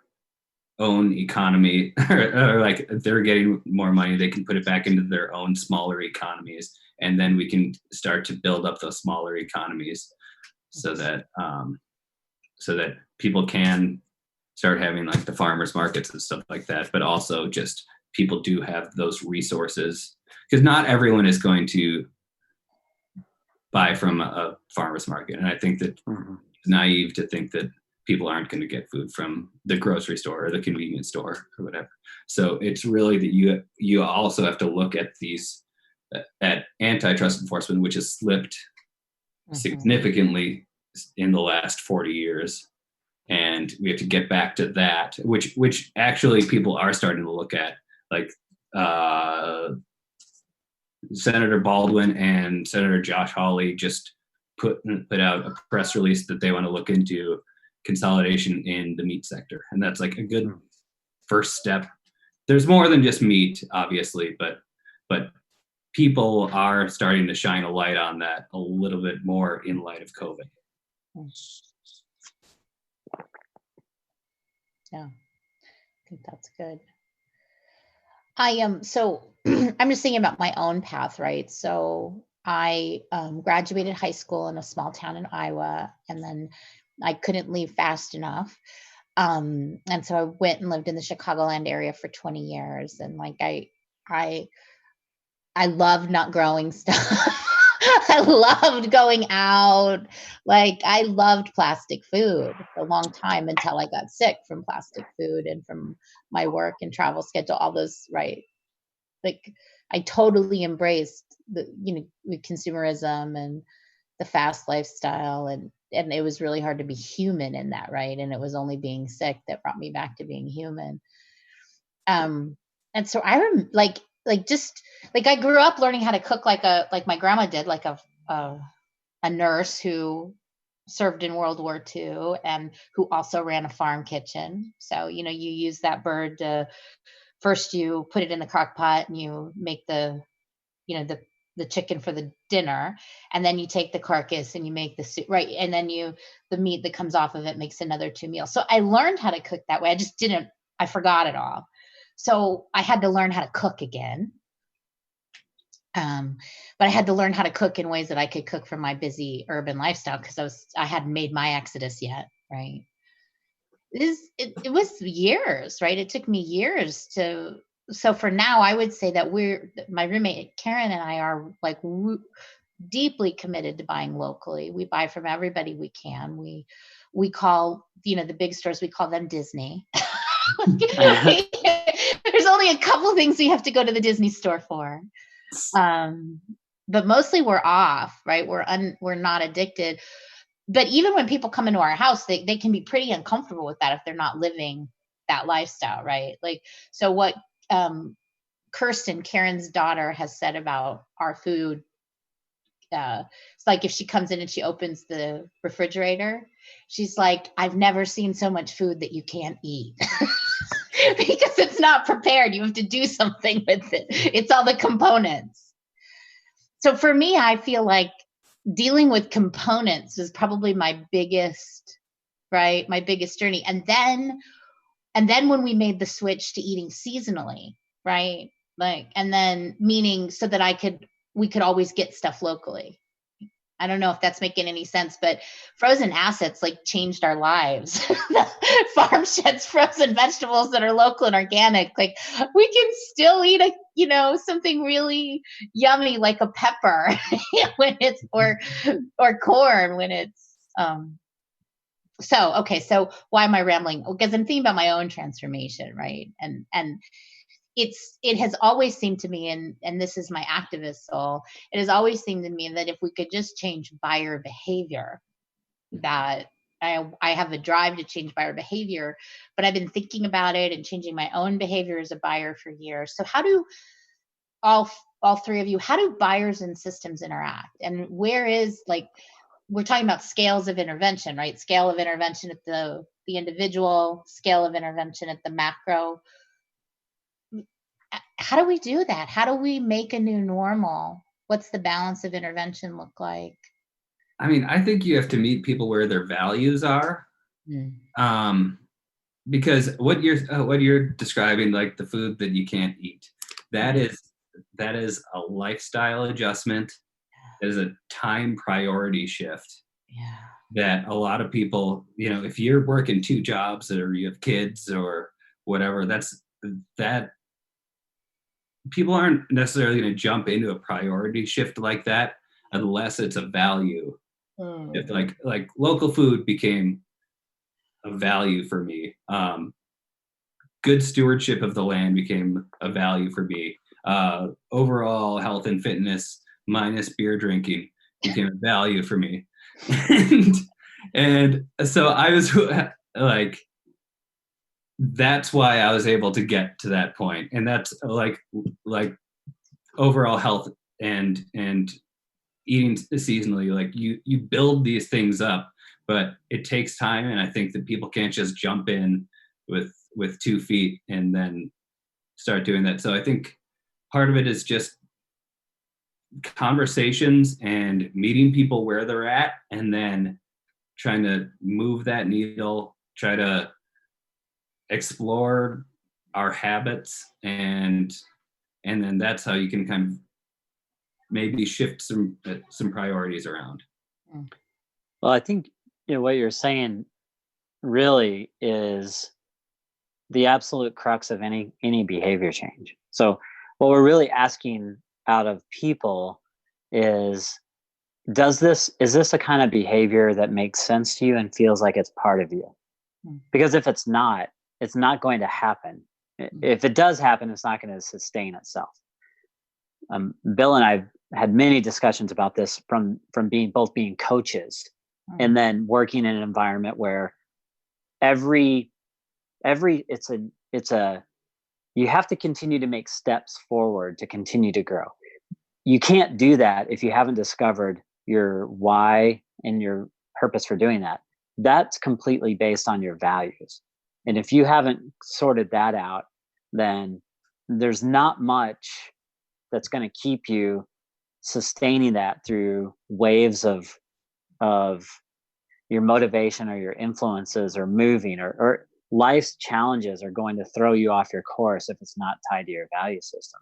own economy, or like they're getting more money, they can put it back into their own smaller economies, and then we can start to build up those smaller economies so that people can start having like the farmers markets and stuff like that, but also just people do have those resources, because not everyone is going to buy from a farmer's market. And I think that it's naive to think that people aren't going to get food from the grocery store or the convenience store or whatever. So it's really that you also have to look at at antitrust enforcement, which has slipped significantly in the last 40 years. And we have to get back to that, which actually people are starting to look at, like Senator Baldwin and Senator Josh Hawley just put out a press release that they want to look into consolidation in the meat sector. And that's like a good first step there's more than just meat, obviously, but people are starting to shine a light on that a little bit more in light of COVID. Yeah, I think that's good. I am so I'm just thinking about my own path, right? So I graduated high school in a small town in Iowa, and then I couldn't leave fast enough. And so I went and lived in the Chicagoland area for 20 years. And like I loved not growing stuff. I loved going out. Like I loved plastic food for a long time until I got sick from plastic food and from my work and travel schedule, all those, right? Like I totally embraced the consumerism and the fast lifestyle, and it was really hard to be human in that, right? And it was only being sick that brought me back to being human. And so just like I grew up learning how to cook like my grandma did, like a nurse who served in World War II and who also ran a farm kitchen. So, you use that bird to first you put it in the crock pot and you make the chicken for the dinner, and then you take the carcass and you make the soup, right? And then the meat that comes off of it makes another 2 meals. So I learned how to cook that way. I forgot it all. So I had to learn how to cook again. But I had to learn how to cook in ways that I could cook for my busy urban lifestyle because I hadn't made my exodus yet, right? It was years, right? It took me years so for now, I would say that my roommate Karen and I are like deeply committed to buying locally. We buy from everybody we can. We call, the big stores, we call them Disney. There's only a couple things we have to go to the Disney store for. But mostly we're off, right? We're not addicted. But even when people come into our house, they can be pretty uncomfortable with that if they're not living that lifestyle, right? Like, so what Kirsten, Karen's daughter, has said about our food, it's like if she comes in and she opens the refrigerator, she's like, I've never seen so much food that you can't eat. Because it's not prepared. You have to do something with it. It's all the components. So for me, I feel like dealing with components is probably my biggest journey. And then when we made the switch to eating seasonally, right? Like, and then meaning so that we could always get stuff locally. I don't know if that's making any sense, but frozen assets like changed our lives. Farm sheds, frozen vegetables that are local and organic. Like we can still eat something really yummy like a pepper when it's or corn when it's So why am I rambling? Because I'm thinking about my own transformation, right? And it has always seemed to me, and this is my activist soul, it has always seemed to me that if we could just change buyer behavior, that I have a drive to change buyer behavior, but I've been thinking about it and changing my own behavior as a buyer for years. So how do all three of you, how do buyers and systems interact? And where is, like, we're talking about scales of intervention, right? Scale of intervention at the individual, scale of intervention at the macro. How do we do that? How do we make a new normal? What's the balance of intervention look like? I mean, I think you have to meet people where their values are. Because what you're describing, like the food that you can't eat, that is a lifestyle adjustment. That is a time priority shift. Yeah. That a lot of people, if you're working 2 jobs or you have kids or whatever, that people aren't necessarily going to jump into a priority shift like that unless it's a value. If like local food became a value for me. Good stewardship of the land became a value for me. Overall health and fitness minus beer drinking became a value for me. and so I was like, that's why I was able to get to that point. And that's like overall health and eating seasonally, like you build these things up, but it takes time. And I think that people can't just jump in with 2 feet and then start doing that. So I think part of it is just conversations and meeting people where they're at, and then trying to move that needle, try to explore our habits, and then that's how you can kind of maybe shift some priorities around. Well, I think what you're saying really is the absolute crux of any behavior change. So what we're really asking out of people is is this a kind of behavior that makes sense to you and feels like it's part of you? Because if it's not going to happen. If it does happen, it's not going to sustain itself. Bill and I had many discussions about this from being coaches and then working in an environment where you have to continue to make steps forward to continue to grow. You can't do that if you haven't discovered your why and your purpose for doing that. That's completely based on your values. And if you haven't sorted that out, then there's not much that's going to keep you sustaining that through waves of your motivation or your influences or moving or life's challenges are going to throw you off your course if it's not tied to your value system.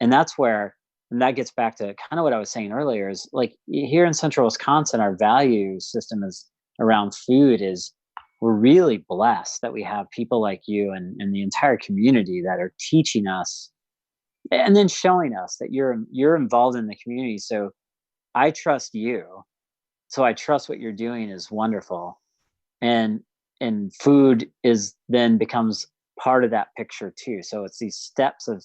And that's where, and that gets back to kind of what I was saying earlier, is like here in central Wisconsin, our value system is around food is we're really blessed that we have people like you and the entire community that are teaching us and then showing us that you're involved in the community. So I trust you. So I trust what you're doing is wonderful. And food is then becomes part of that picture too. So it's these steps of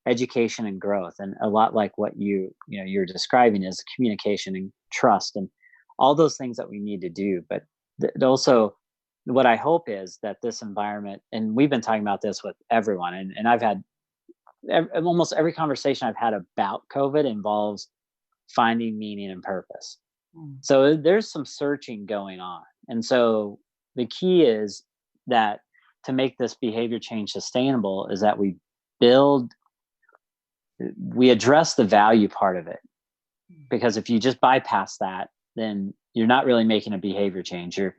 education and growth, and a lot like what you're describing is communication and trust and all those things that we need to do. But also what I hope is that this environment, and we've been talking about this with everyone, and I've had almost every conversation I've had about COVID involves finding meaning and purpose. So there's some searching going on. And so the key is that to make this behavior change sustainable is that we address the value part of it. Because if you just bypass that, then you're not really making a behavior change. You're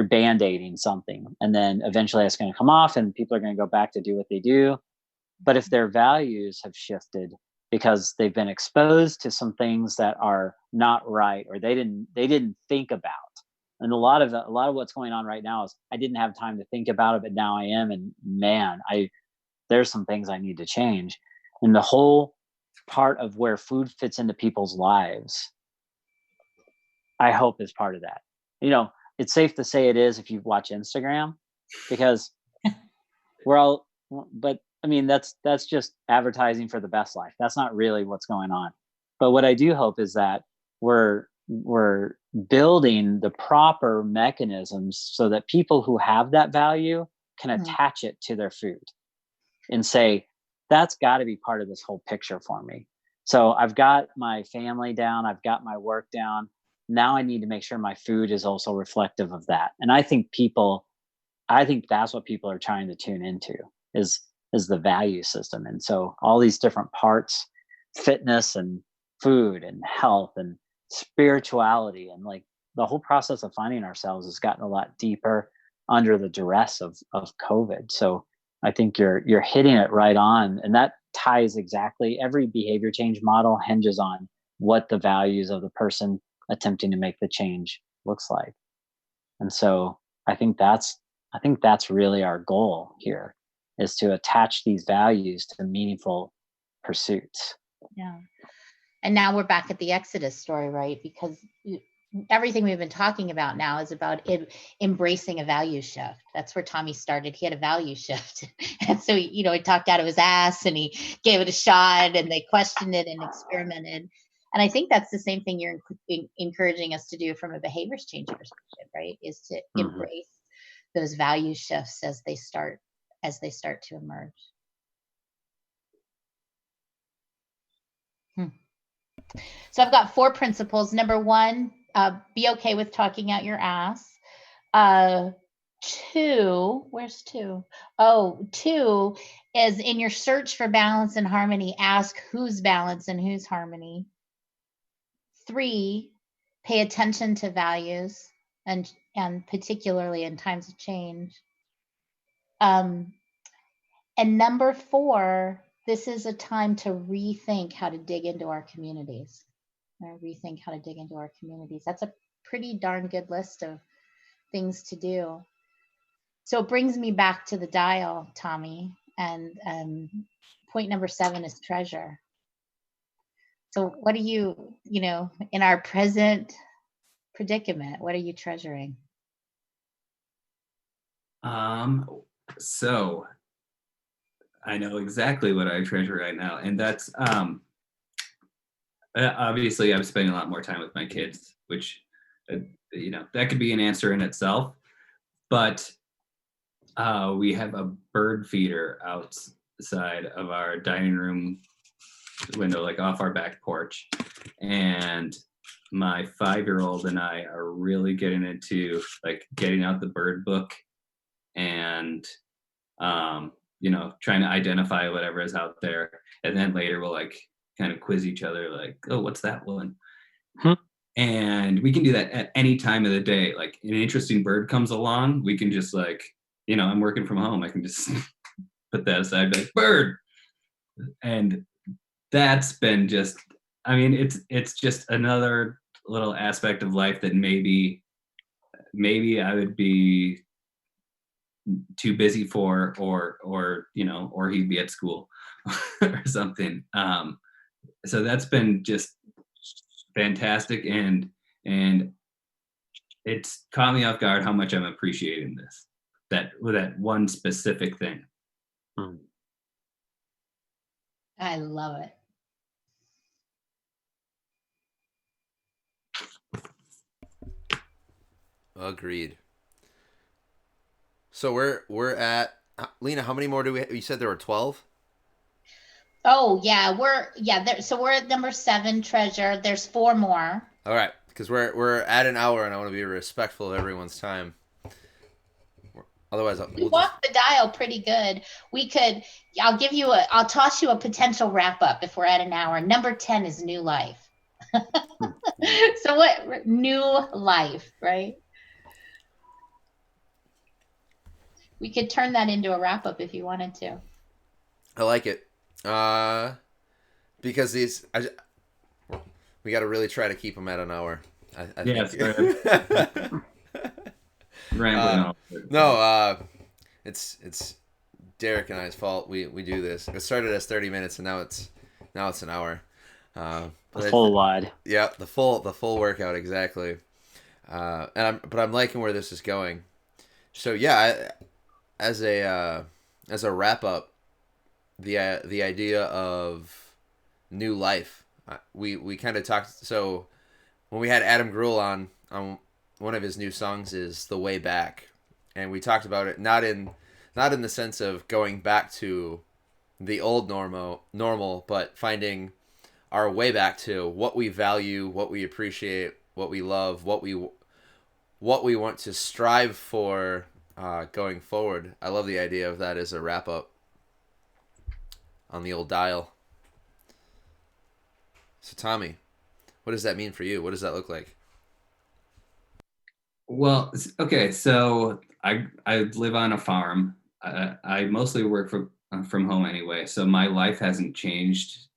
band-aiding something. And then eventually it's going to come off and people are going to go back to do what they do. But if their values have shifted because they've been exposed to some things that are not right, or they didn't think about. And a lot of what's going on right now is I didn't have time to think about it, but now I am. And man, there's some things I need to change. And the whole part of where food fits into people's lives, I hope is part of that. It's safe to say it is if you watch Instagram, because but I mean, that's just advertising for the best life. That's not really what's going on. But what I do hope is that we're building the proper mechanisms so that people who have that value can attach it to their food and say, that's got to be part of this whole picture for me. So I've got my family down. I've got my work down. Now I need to make sure my food is also reflective of that. And I think that's what people are trying to tune into is the value system. And so all these different parts, fitness and food and health and spirituality, and like the whole process of finding ourselves has gotten a lot deeper under the duress of COVID. So I think you're hitting it right on. And that ties exactly, every behavior change model hinges on what the values of the person attempting to make the change looks like. And so I think that's really our goal here, is to attach these values to meaningful pursuits. Yeah. And now we're back at the Exodus story, right? Because everything we've been talking about now is about embracing a value shift. That's where Tommy started. He had a value shift. And so, he talked out of his ass and he gave it a shot, and they questioned it and experimented. And I think that's the same thing you're encouraging us to do from a behaviors change perspective, right? Is to embrace those value shifts as they start to emerge. So I've got 4 principles. Number 1, be okay with talking out your ass. 2, where's 2? Oh, 2 is in your search for balance and harmony, ask who's balance and who's harmony. 3, pay attention to values and particularly in times of change. And number 4, this is a time to rethink how to dig into our communities. Or rethink how to dig into our communities. That's a pretty darn good list of things to do. So it brings me back to the dial, Tommy, and point number 7 is treasure. So what are you, in our present predicament, what are you treasuring? So I know exactly what I treasure right now, and that's obviously I'm spending a lot more time with my kids, which that could be an answer in itself, but we have a bird feeder outside of our dining room window, like off our back porch, and my 5-year-old and I are really getting into like getting out the bird book and trying to identify whatever is out there, and then later we'll like kind of quiz each other like, oh, what's that one? And we can do that at any time of the day. Like an interesting bird comes along, we can just like, I'm working from home, I can just put that aside, like bird. And that's been just, it's just another little aspect of life that maybe I would be too busy for, or he'd be at school or something. So that's been just fantastic, and it's caught me off guard how much I'm appreciating this, that one specific thing. I love it. Agreed. So we're at Lyna. How many more do we? You said there were 12. Oh yeah, so we're at number 7, treasure. There's 4 more. All right, because we're at an hour, and I want to be respectful of everyone's time. Otherwise, we walked the dial pretty good. I'll toss you a potential wrap up if we're at an hour. Number 10 is new life. So what? New life, right? We could turn that into a wrap up if you wanted to. I like it. Because we got to really try to keep them at an hour. I yes, rambling. No, it's Derek and I's fault. We do this. It started as 30 minutes, and now it's an hour. The full wide. Yeah, the full workout, exactly. But I'm liking where this is going. So yeah, as a wrap up, the idea of new life, we kind of talked. So when we had Adam Gruhl on one of his new songs is The Way Back, and we talked about it not in the sense of going back to the old normal, but finding our way back to what we value, what we appreciate, what we love, what we want to strive for going forward. I love the idea of that as a wrap up on the old dial. So Tommy, what does that mean for you? What does that look like? Well, okay, so I live on a farm. I mostly work from home anyway, so my life hasn't changed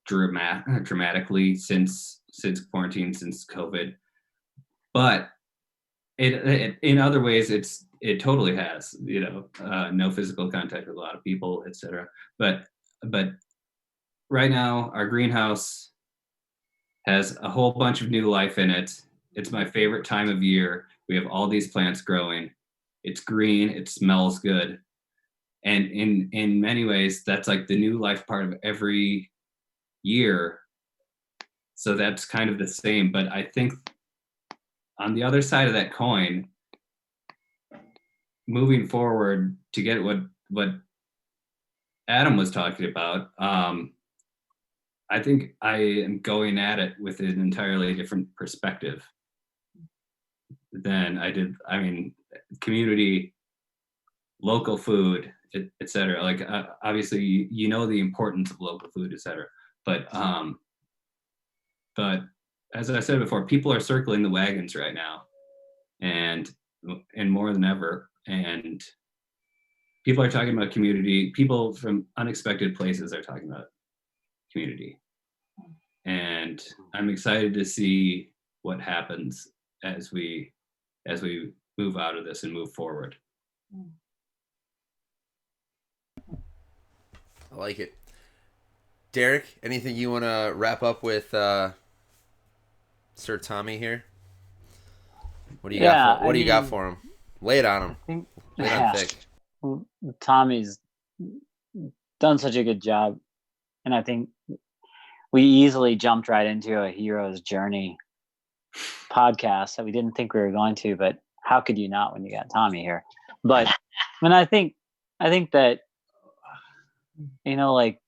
dramatically since quarantine, since COVID. But it in other ways it totally has, no physical contact with a lot of people, etc. But right now our greenhouse has a whole bunch of new life in it. It's my favorite time of year. We have all these plants growing. It's green, it smells good. And in many ways, that's like the new life part of every year. So that's kind of the same. But I think on the other side of that coin, moving forward to get what Adam was talking about, I think I am going at it with an entirely different perspective than I did. I mean, community, local food, et cetera. Like obviously, you know the importance of local food, et cetera. But as I said before, people are circling the wagons right now, and more than ever. And people are talking about community. People from unexpected places are talking about community. And I'm excited to see what happens as we move out of this and move forward. I like it. Derek, anything you want to wrap up with Sir Tommy here? What do you got for What do you got for him? Lay it on him. Lay it on thick. Tommy's done such a good job, and I think we easily jumped right into a hero's journey podcast that we didn't think we were going to, but how could you not when you got Tommy here? But I think that, you know, like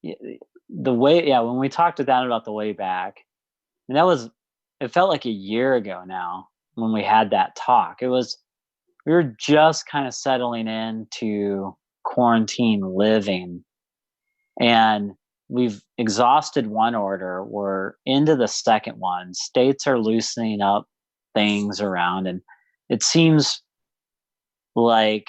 the way, when we talked to Dan about the way back, and it felt like a year ago now when we had that talk. We were just kind of settling into quarantine living, and we've exhausted one order. We're into the second one. States are loosening up things around, and it seems like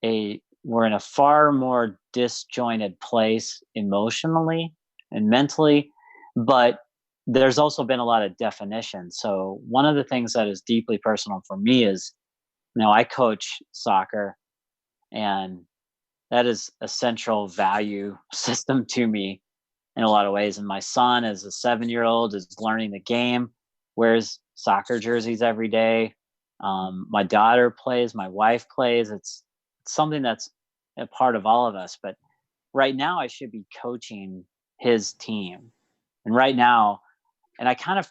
we're in a far more disjointed place emotionally and mentally, but there's also been a lot of definition. So one of the things that is deeply personal for me is, you know, I coach soccer, and that is a central value system to me in a lot of ways. And my son, as a 7-year-old, is learning the game, wears soccer jerseys every day. My daughter plays, my wife plays. It's something that's a part of all of us. But right now I should be coaching his team. And right now, and I kind of,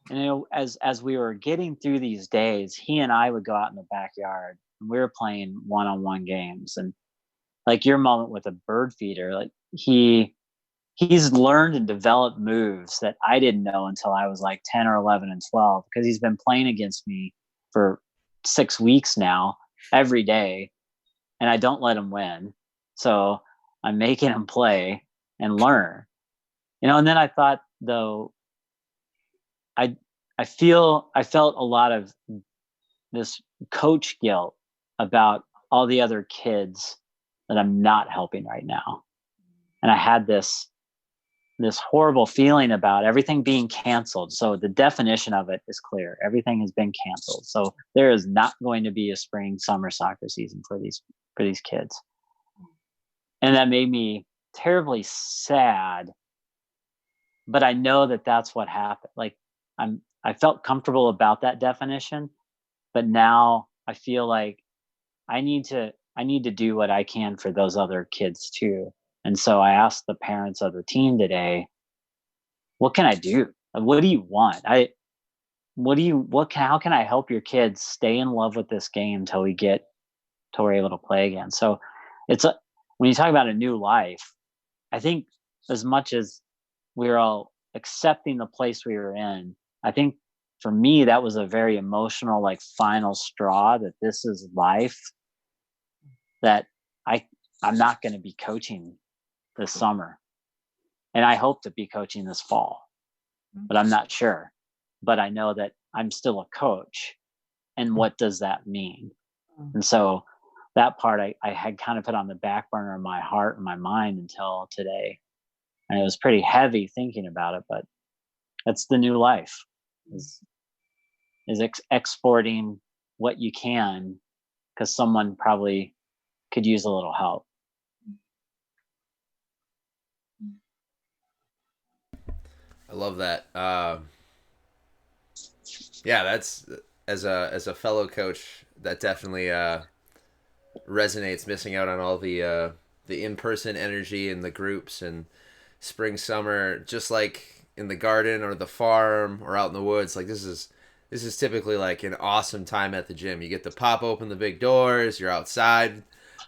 you know, as we were getting through these days, he and I would go out in the backyard and we were playing one-on-one games. And like your moment with a bird feeder, like he's learned and developed moves that I didn't know until I was like 10 or 11 and 12, because he's been playing against me for 6 weeks now, every day. And I don't let him win. So I'm making him play and learn, you know. And then I thought, though, I felt a lot of this coach guilt about all the other kids that I'm not helping right now. And I had this horrible feeling about everything being canceled. So the definition of it is clear. Everything has been canceled. So there is not going to be a spring, summer soccer season for these kids. And that made me terribly sad. But I know that that's what happened. Like I felt comfortable about that definition, but now I feel like I need to do what I can for those other kids too. And so I asked the parents of the team today, what can I do? What do you want? How can I help your kids stay in love with this game till we're able to play again? So when you talk about a new life, I think as much as we're all accepting the place we were in, I think for me, that was a very emotional, like, final straw that this is life, that I'm not going to be coaching this summer. And I hope to be coaching this fall, but I'm not sure. But I know that I'm still a coach. And what does that mean? And so that part I had kind of put on the back burner of my heart and my mind until today. And it was pretty heavy thinking about it, but that's the new life, is exporting what you can, because someone probably could use a little help. I love that. Yeah, that's, as a fellow coach, that definitely resonates. Missing out on all the in-person energy in the groups and spring, summer, just like in the garden or the farm or out in the woods. Like this is typically like an awesome time at the gym. You get to pop open the big doors. You're outside.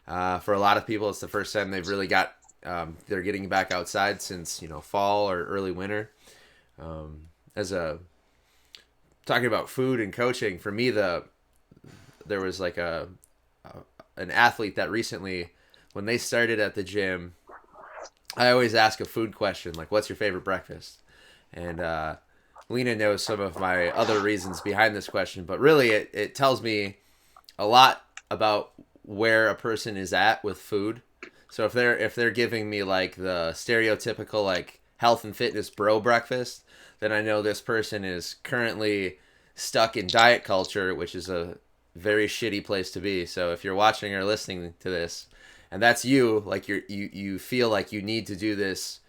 For a lot of people, it's the first time they've really they're getting back outside since, fall or early winter. Talking about food and coaching, for me, the there was like an athlete that recently, when they started at the gym, I always ask a food question, like, what's your favorite breakfast? And Lyna knows some of my other reasons behind this question, but really it tells me a lot about where a person is at with food. So if they're giving me like the stereotypical like health and fitness bro breakfast, then I know this person is currently stuck in diet culture, which is a very shitty place to be. So if you're watching or listening to this, and that's you, like you feel like you need to do this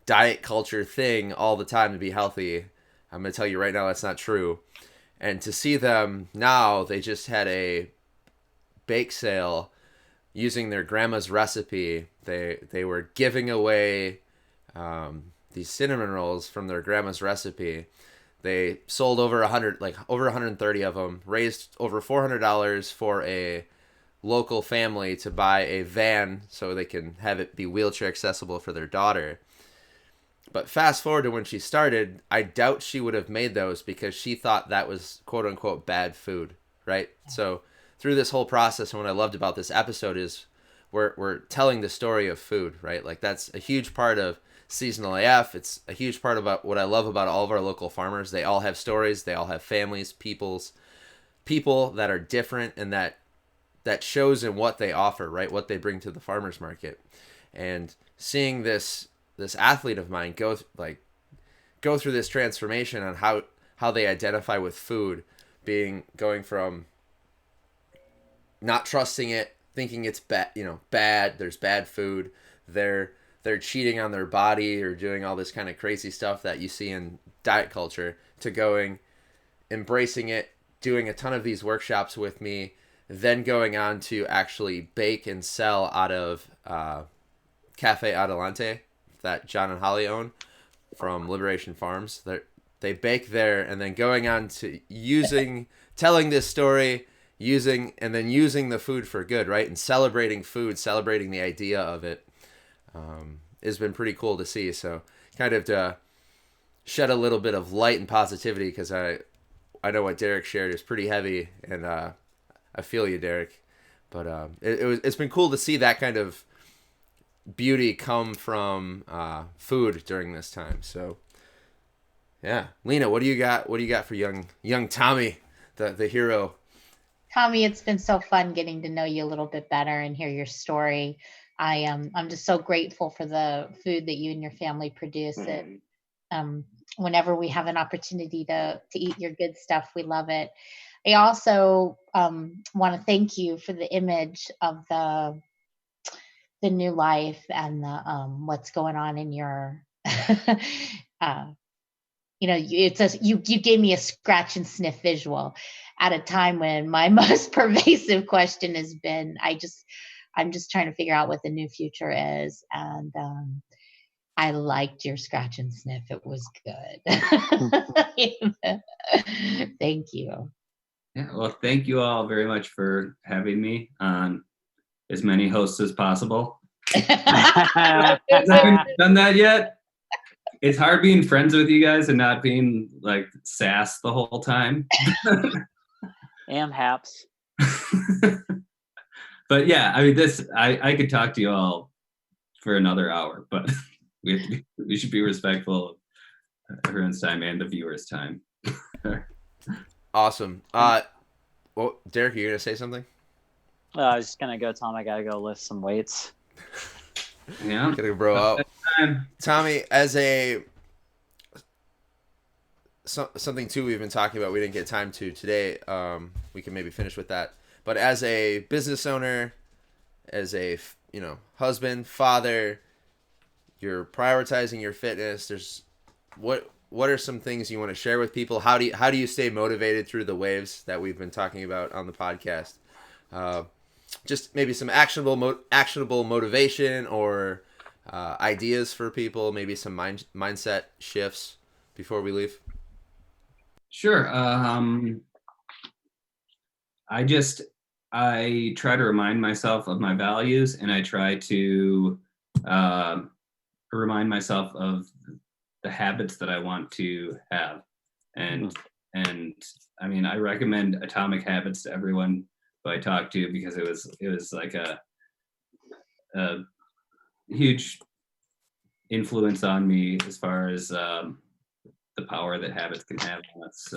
diet culture thing all the time to be healthy, I'm gonna tell you right now that's not true. And to see them now, they just had a bake sale using their grandma's recipe. They were giving away these cinnamon rolls from their grandma's recipe. They sold over 130 of them, raised over $400 for a local family to buy a van so they can have it be wheelchair accessible for their daughter. But fast forward to when she started, I doubt she would have made those because she thought that was quote unquote bad food, right? So through this whole process, and what I loved about this episode is we're telling the story of food, right? Like that's a huge part of Seasonal AF. It's a huge part about what I love about all of our local farmers. They all have stories, they all have families, people that are different, and that shows in what they offer, right? What they bring to the farmers market. And seeing this athlete of mine go through this transformation on how they identify with food, going from not trusting it, thinking it's bad, there's bad food, they're cheating on their body or doing all this kind of crazy stuff that you see in diet culture, to embracing it, doing a ton of these workshops with me, then going on to actually bake and sell out of Cafe Adelante that John and Holly own from Liberation Farms. They bake there, and then going on to telling this story, using the food for good, right? And celebrating food, celebrating the idea of it, has been pretty cool to see. So kind of to shed a little bit of light and positivity, because I know what Derek shared is pretty heavy, and I feel you, Derek. But it's been cool to see that kind of beauty come from food during this time. So yeah, Lyna, what do you got for young Tommy, the hero? Tommy, it's been so fun getting to know you a little bit better and hear your story. I'm just so grateful for the food that you and your family produce. It whenever we have an opportunity to eat your good stuff, we love it. I also want to thank you for the image of the new life and the what's going on in your you gave me a scratch and sniff visual at a time when my most pervasive question has been, I'm just trying to figure out what the new future is. And I liked your scratch and sniff. It was good. Thank you. Yeah, well, thank you all very much for having me on as many hosts as possible. Haven't done that yet. It's hard being friends with you guys and not being like sass the whole time. Haps. But yeah, I mean, I could talk to you all for another hour, but we should be respectful of everyone's time and the viewers' time. Awesome. Well, Derek, you gonna say something? I was just gonna go, Tom. I gotta go lift some weights. Yeah, gotta bro out. Tommy, as something too we've been talking about, we didn't get time to today. We can maybe finish with that. But as a business owner, as a husband, father, you're prioritizing your fitness. There's what are some things you want to share with people? How do you stay motivated through the waves that we've been talking about on the podcast? Just maybe some actionable motivation or ideas for people. Maybe some mindset shifts before we leave. Sure. I try to remind myself of my values, and I try to remind myself of the habits that I want to have. And I mean, I recommend Atomic Habits to everyone. I talked to, because it was like a huge influence on me as far as the power that habits can have on us.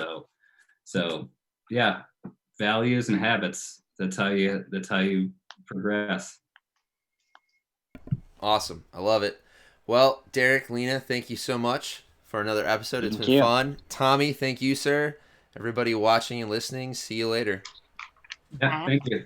So yeah, values and habits. That's how you progress. Awesome. I love it. Well, Derek, Lyna, thank you so much for another episode. It's Thank been you. fun. Tommy, thank you, sir. Everybody watching and listening, see you later. Yeah, thank you.